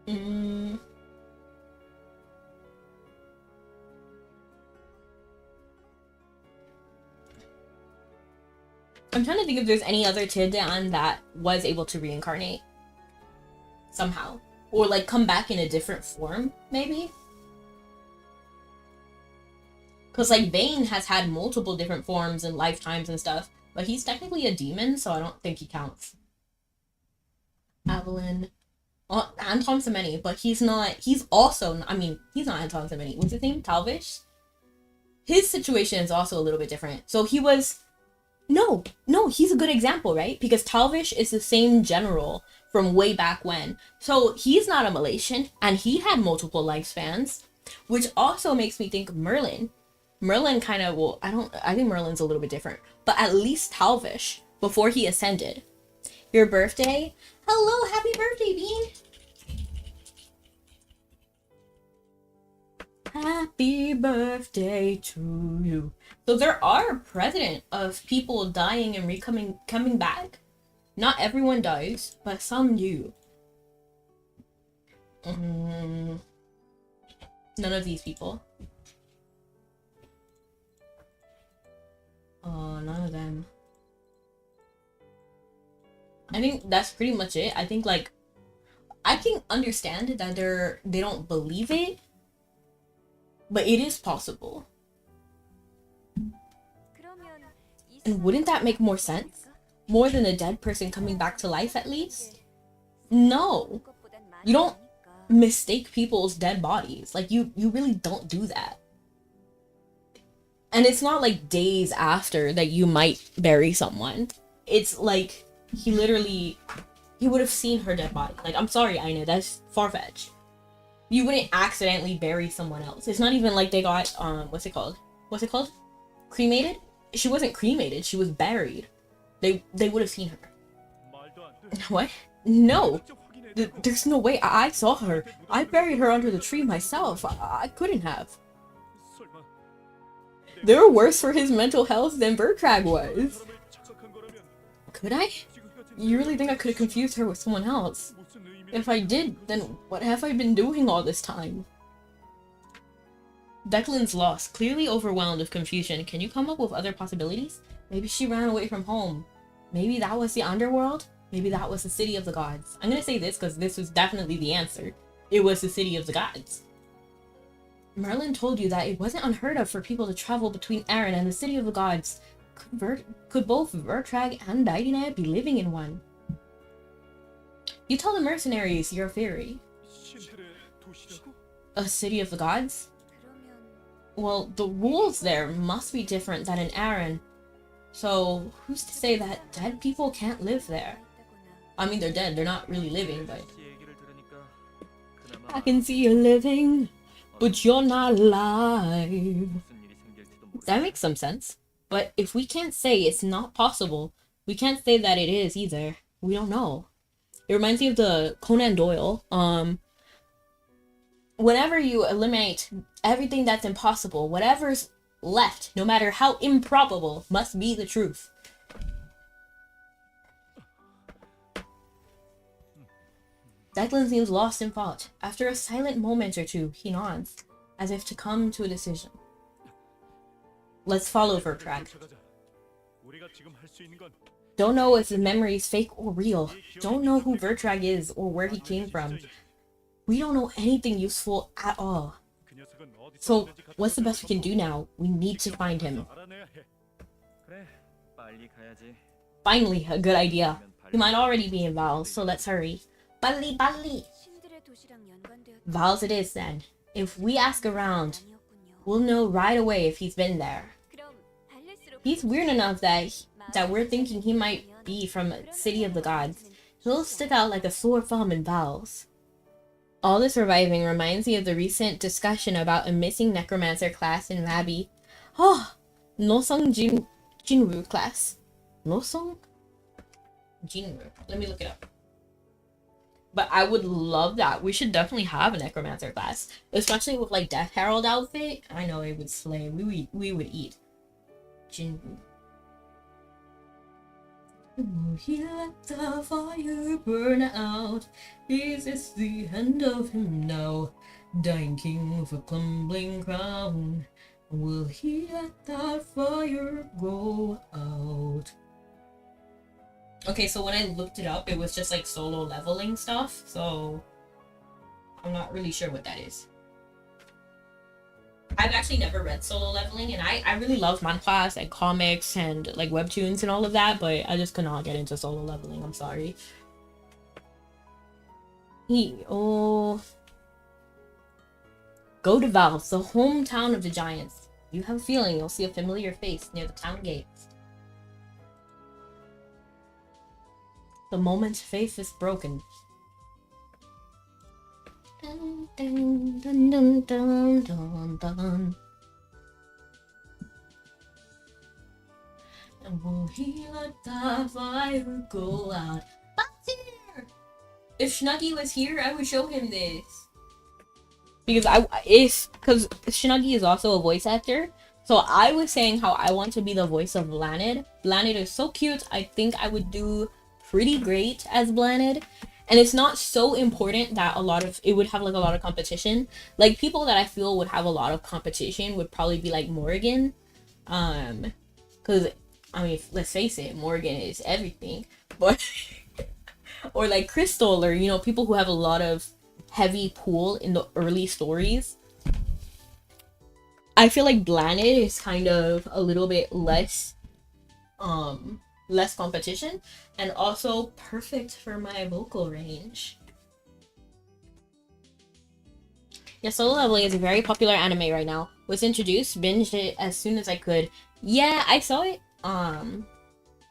I'm trying to think if there's any other Tiddan that was able to reincarnate somehow, or like come back in a different form, maybe. Because like Vayne has had multiple different forms and lifetimes and stuff, but he's technically a demon, so I don't think he counts. Avalon. Anton Semeni, but he's not. He's also. I mean, he's not Anton Semeni. What's his name? Talvish. His situation is also a little bit different. So he was. No, he's a good example, right? Because Talvish is the same general from way back when. So he's not a Malaysian, and he had multiple lifespans, which also makes me think Merlin. Merlin kind of, well, I think Merlin's a little bit different, but at least Talvish, before he ascended. Your birthday? Hello, happy birthday, Bean! Happy birthday to you. So there are precedent of people dying and coming back. Not everyone dies, but some do. None of these people. None of them. I think that's pretty much it. I think like I can understand that they don't believe it, but it is possible. And wouldn't that make more sense? More than a dead person coming back to life at least? No. You don't mistake people's dead bodies. Like you really don't do that. And it's not like days after that you might bury someone. It's like he would have seen her dead body. Like, I'm sorry, Aina, that's far-fetched. You wouldn't accidentally bury someone else. It's not even like they got, what's it called? Cremated? She wasn't cremated, she was buried. They would have seen her. What? No! There's no way. I saw her. I buried her under the tree myself. I couldn't have. They were worse for his mental health than Bertrag was. Could I? You really think I could have confused her with someone else? If I did, then what have I been doing all this time? Declan's lost, clearly overwhelmed with confusion. Can you come up with other possibilities? Maybe she ran away from home. Maybe that was the underworld? Maybe that was the city of the gods. I'm gonna say this because this was definitely the answer. It was the city of the gods. Merlin told you that it wasn't unheard of for people to travel between Arran and the city of the gods. Could both Vertrag and Daidine be living in one? You tell the mercenaries your theory. A city of the gods? Well, the rules there must be different than in Arran. So, who's to say that dead people can't live there? I mean, they're dead, they're not really living, but... I can see you living, but you're not alive. That makes some sense. But if we can't say it's not possible, we can't say that it is either. We don't know. It reminds me of the Conan Doyle. Whenever you eliminate everything that's impossible, whatever's left, no matter how improbable, must be the truth. Declan seems lost in thought. After a silent moment or two, he nods, as if to come to a decision. Let's follow Vertrag. Don't know if the memory is fake or real. Don't know who Vertrag is or where he came from. We don't know anything useful at all. So, what's the best we can do now? We need to find him. Finally, a good idea. He might already be in Vals, so let's hurry. Bali! Vals it is then. If we ask around, 아니었군요. we'll know right away if he's been there. 그럼 발레스로 He's weird enough that we're thinking he might be from City of the Gods. He'll stick out like a sore thumb in Val's. All this reviving reminds me of the recent discussion about a missing necromancer class in Mabi. Oh, Nosung Jinru class. Nosung Jinru. Let me look it up. But I would love that. We should definitely have a necromancer class, especially with like Death Herald outfit. I know it would slay. We would eat. Jinru. Will he let the fire burn out? Is this the end of him now? Dying king with a crumbling crown. Will he let that fire go out? Okay, so when I looked it up, it was just like solo leveling stuff, so I'm not really sure what that is. I've actually never read solo leveling, and I really love manhwas and comics and like webtoons and all of that, but I just could not get into solo leveling. I'm sorry. Go to Valve, the hometown of the Giants. You have a feeling you'll see a familiar face near the town gates. The moment faith is broken. Dun, dun, dun, dun, dun, dun, dun. And will he let that fire go out? That's here! If Snuggy was here, I would show him this. Because Snuggy is also a voice actor. So I was saying how I want to be the voice of Blanid. Blanid is so cute. I think I would do pretty great as Blanid. And it's not so important that it would have like a lot of competition. Like people that I feel would have a lot of competition would probably be like Morgan. Cause I mean, let's face it, Morgan is everything. But or like Crystal, or people who have a lot of heavy pool in the early stories. I feel like Blanid is kind of a little bit less competition, and also perfect for my vocal range. Yeah, Solo Leveling is a very popular anime right now. Was introduced, binged it as soon as I could. Yeah, I saw it.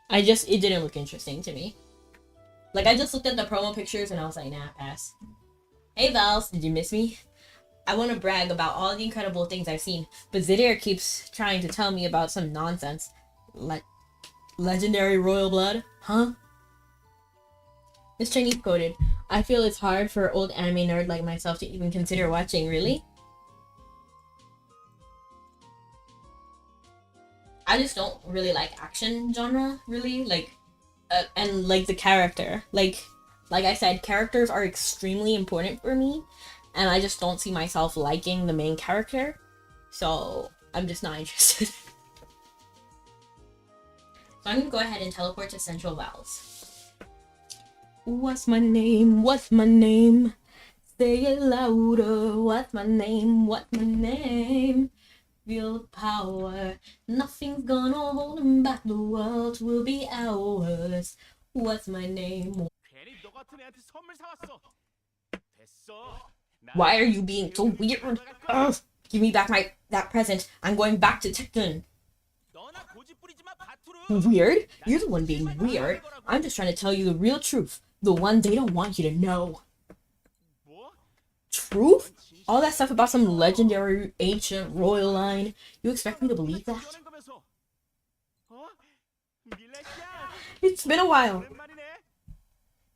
It didn't look interesting to me. Like, I just looked at the promo pictures and I was like, nah, pass. Hey Vals, did you miss me? I want to brag about all the incredible things I've seen, but Zidair keeps trying to tell me about some nonsense. Legendary royal blood? Huh? It's Chinese coded. I feel it's hard for an old anime nerd like myself to even consider watching, really? I just don't really like action genre, really. And like the character. Like I said, characters are extremely important for me, and I just don't see myself liking the main character. So I'm just not interested. So I'm gonna go ahead and teleport to Central Vowels. What's my name? What's my name? Say it louder. What's my name? What's my name? Feel the power. Nothing's gonna hold him back. The world will be ours. What's my name? Why are you being so weird? Ugh, give me back that present. I'm going back to Tekton. Weird? You're the one being weird. I'm just trying to tell you the real truth. The one they don't want you to know. Truth? All that stuff about some legendary ancient royal line. You expect me to believe that? It's been a while.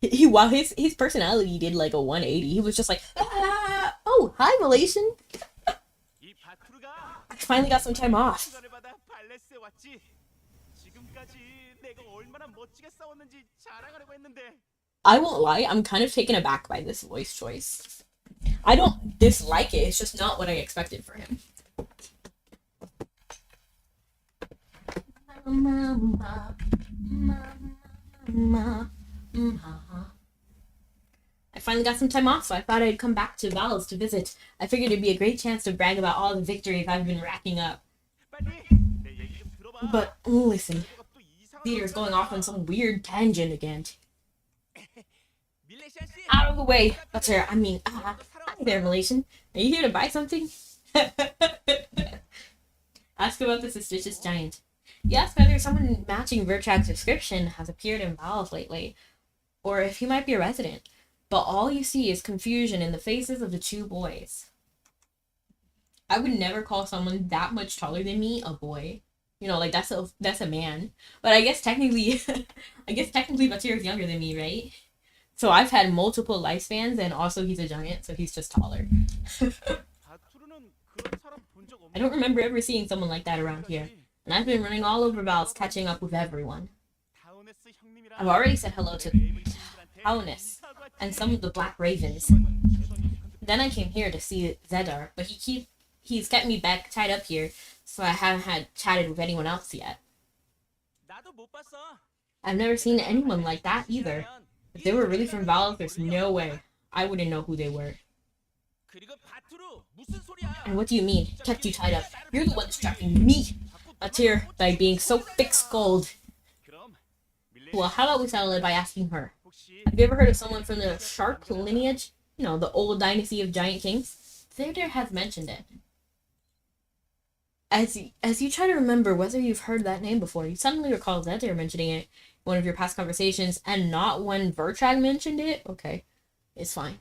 While his personality did like a 180. He was just like, ah, oh, hi, Malaysian. I finally got some time off. I won't lie, I'm kind of taken aback by this voice choice. I don't dislike it, it's just not what I expected for him. I finally got some time off, so I thought I'd come back to Val's to visit. I figured it'd be a great chance to brag about all the victories I've been racking up. But listen, Peter's going off on some weird tangent again. Out of the way. That's her. I mean, Hi there, Malaysian. Are you here to buy something? Ask about the suspicious giant. You ask whether someone matching Vertrag's description has appeared in Valve lately, or if he might be a resident. But all you see is confusion in the faces of the two boys. I would never call someone that much taller than me a boy. You know, like that's a man. But I guess technically Batir is younger than me, right? So I've had multiple lifespans, and also he's a giant, so he's just taller. I don't remember ever seeing someone like that around here, and I've been running all over Valve catching up with everyone. I've already said hello to Hownes and some of the Black Ravens. Then I came here to see Zedar, but he's kept me back tied up here, so I haven't had chatted with anyone else yet. I've never seen anyone like that either. If they were really from Valve, there's no way I wouldn't know who they were. And what do you mean, kept you tied up? You're the one distracting me, Atir, by being so thick-skulled. Well, how about we settle it by asking her? Have you ever heard of someone from the Shark lineage? You know, the old dynasty of giant kings? Theodore has mentioned it. As you try to remember whether you've heard that name before, you suddenly recall Zedar mentioning it in one of your past conversations, and not when Vertrag mentioned it? Okay, it's fine.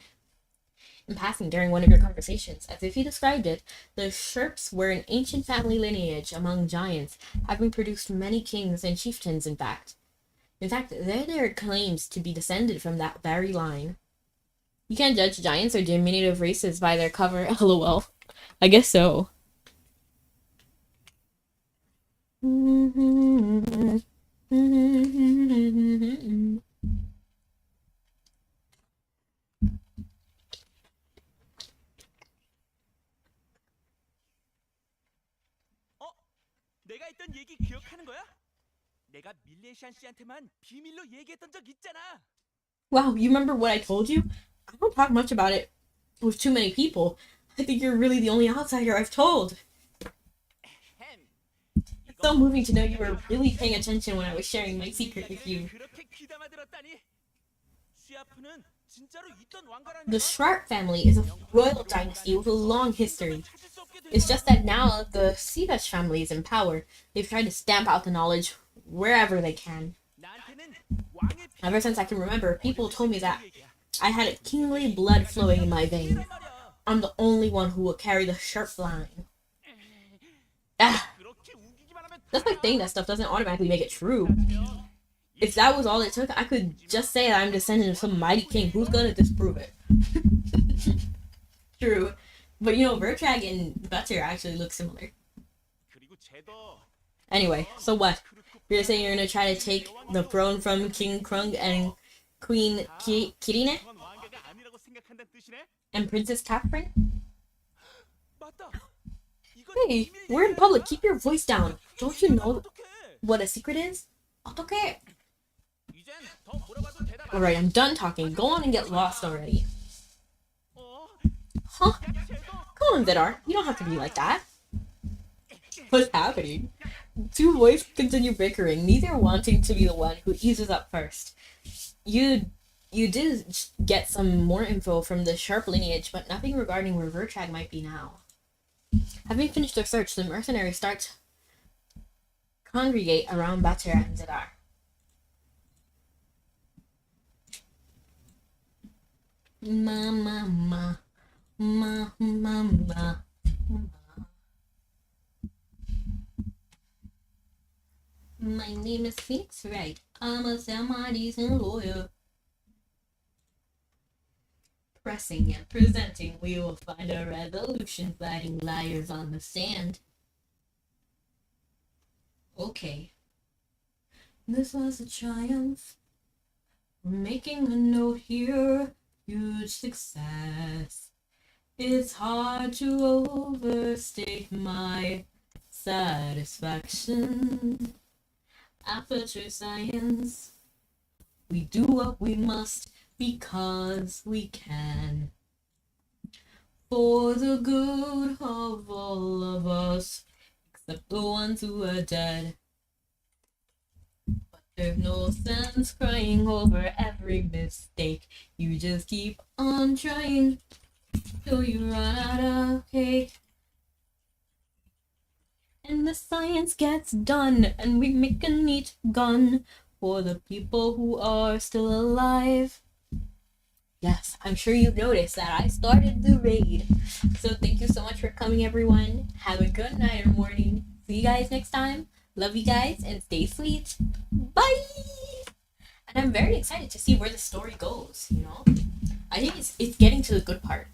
In passing during one of your conversations, as if he described it, the Sherps were an ancient family lineage among giants, having produced many kings and chieftains, in fact. Zedar claims to be descended from that very line. You can't judge giants or diminutive races by their cover, lol. I guess so. 내가 했던 얘기 기억하는 거야? 내가 밀레시안 씨한테만 비밀로 얘기했던 적 있잖아. Wow, you remember what I told you? I don't talk much about it with too many people. I think you're really the only outsider I've told. It's so moving to know you were really paying attention when I was sharing my secret with you. The Shrart family is a royal dynasty with a long history. It's just that now the Sivash family is in power. They've tried to stamp out the knowledge wherever they can. Ever since I can remember, people told me that I had kingly blood flowing in my veins. I'm the only one who will carry the sharp line. Ah! That's like saying that stuff doesn't automatically make it true. If that was all it took, I could just say that I'm descendant of some mighty king. Who's gonna disprove it? True. But you know, Vertrag and Butter actually look similar. Anyway, so what? You're saying you're gonna try to take the throne from King Krung and Queen Kirine? And Princess Catherine? Hey, we're in public. Keep your voice down. Don't you know what a secret is? Okay. Alright, I'm done talking. Go on and get lost already. Huh? Come on, Vidar. You don't have to be like that. What's happening? Two boys continue bickering, neither wanting to be the one who eases up first. You did get some more info from the Sharp lineage, but nothing regarding where Vertrag might be now. Having finished their search, the mercenaries start to congregate around Batera and Zedar. Ma. My name is Phoenix Wright. I'm a semi-decent lawyer. Pressing and presenting, we will find a revolution fighting liars on the stand. Okay. This was a triumph. Making a note here, huge success. It's hard to overstate my satisfaction. Aperture science. We do what we must because we can. For the good of all of us, except the ones who are dead. But there's no sense crying over every mistake. You just keep on trying. till you run out of cake. And the science gets done, and we make a neat gun for the people who are still alive. Yes, I'm sure you've noticed that I started the raid. So thank you so much for coming, everyone. Have a good night or morning. See you guys next time. Love you guys and stay sweet. Bye! And I'm very excited to see where the story goes, you know? I think it's getting to the good part.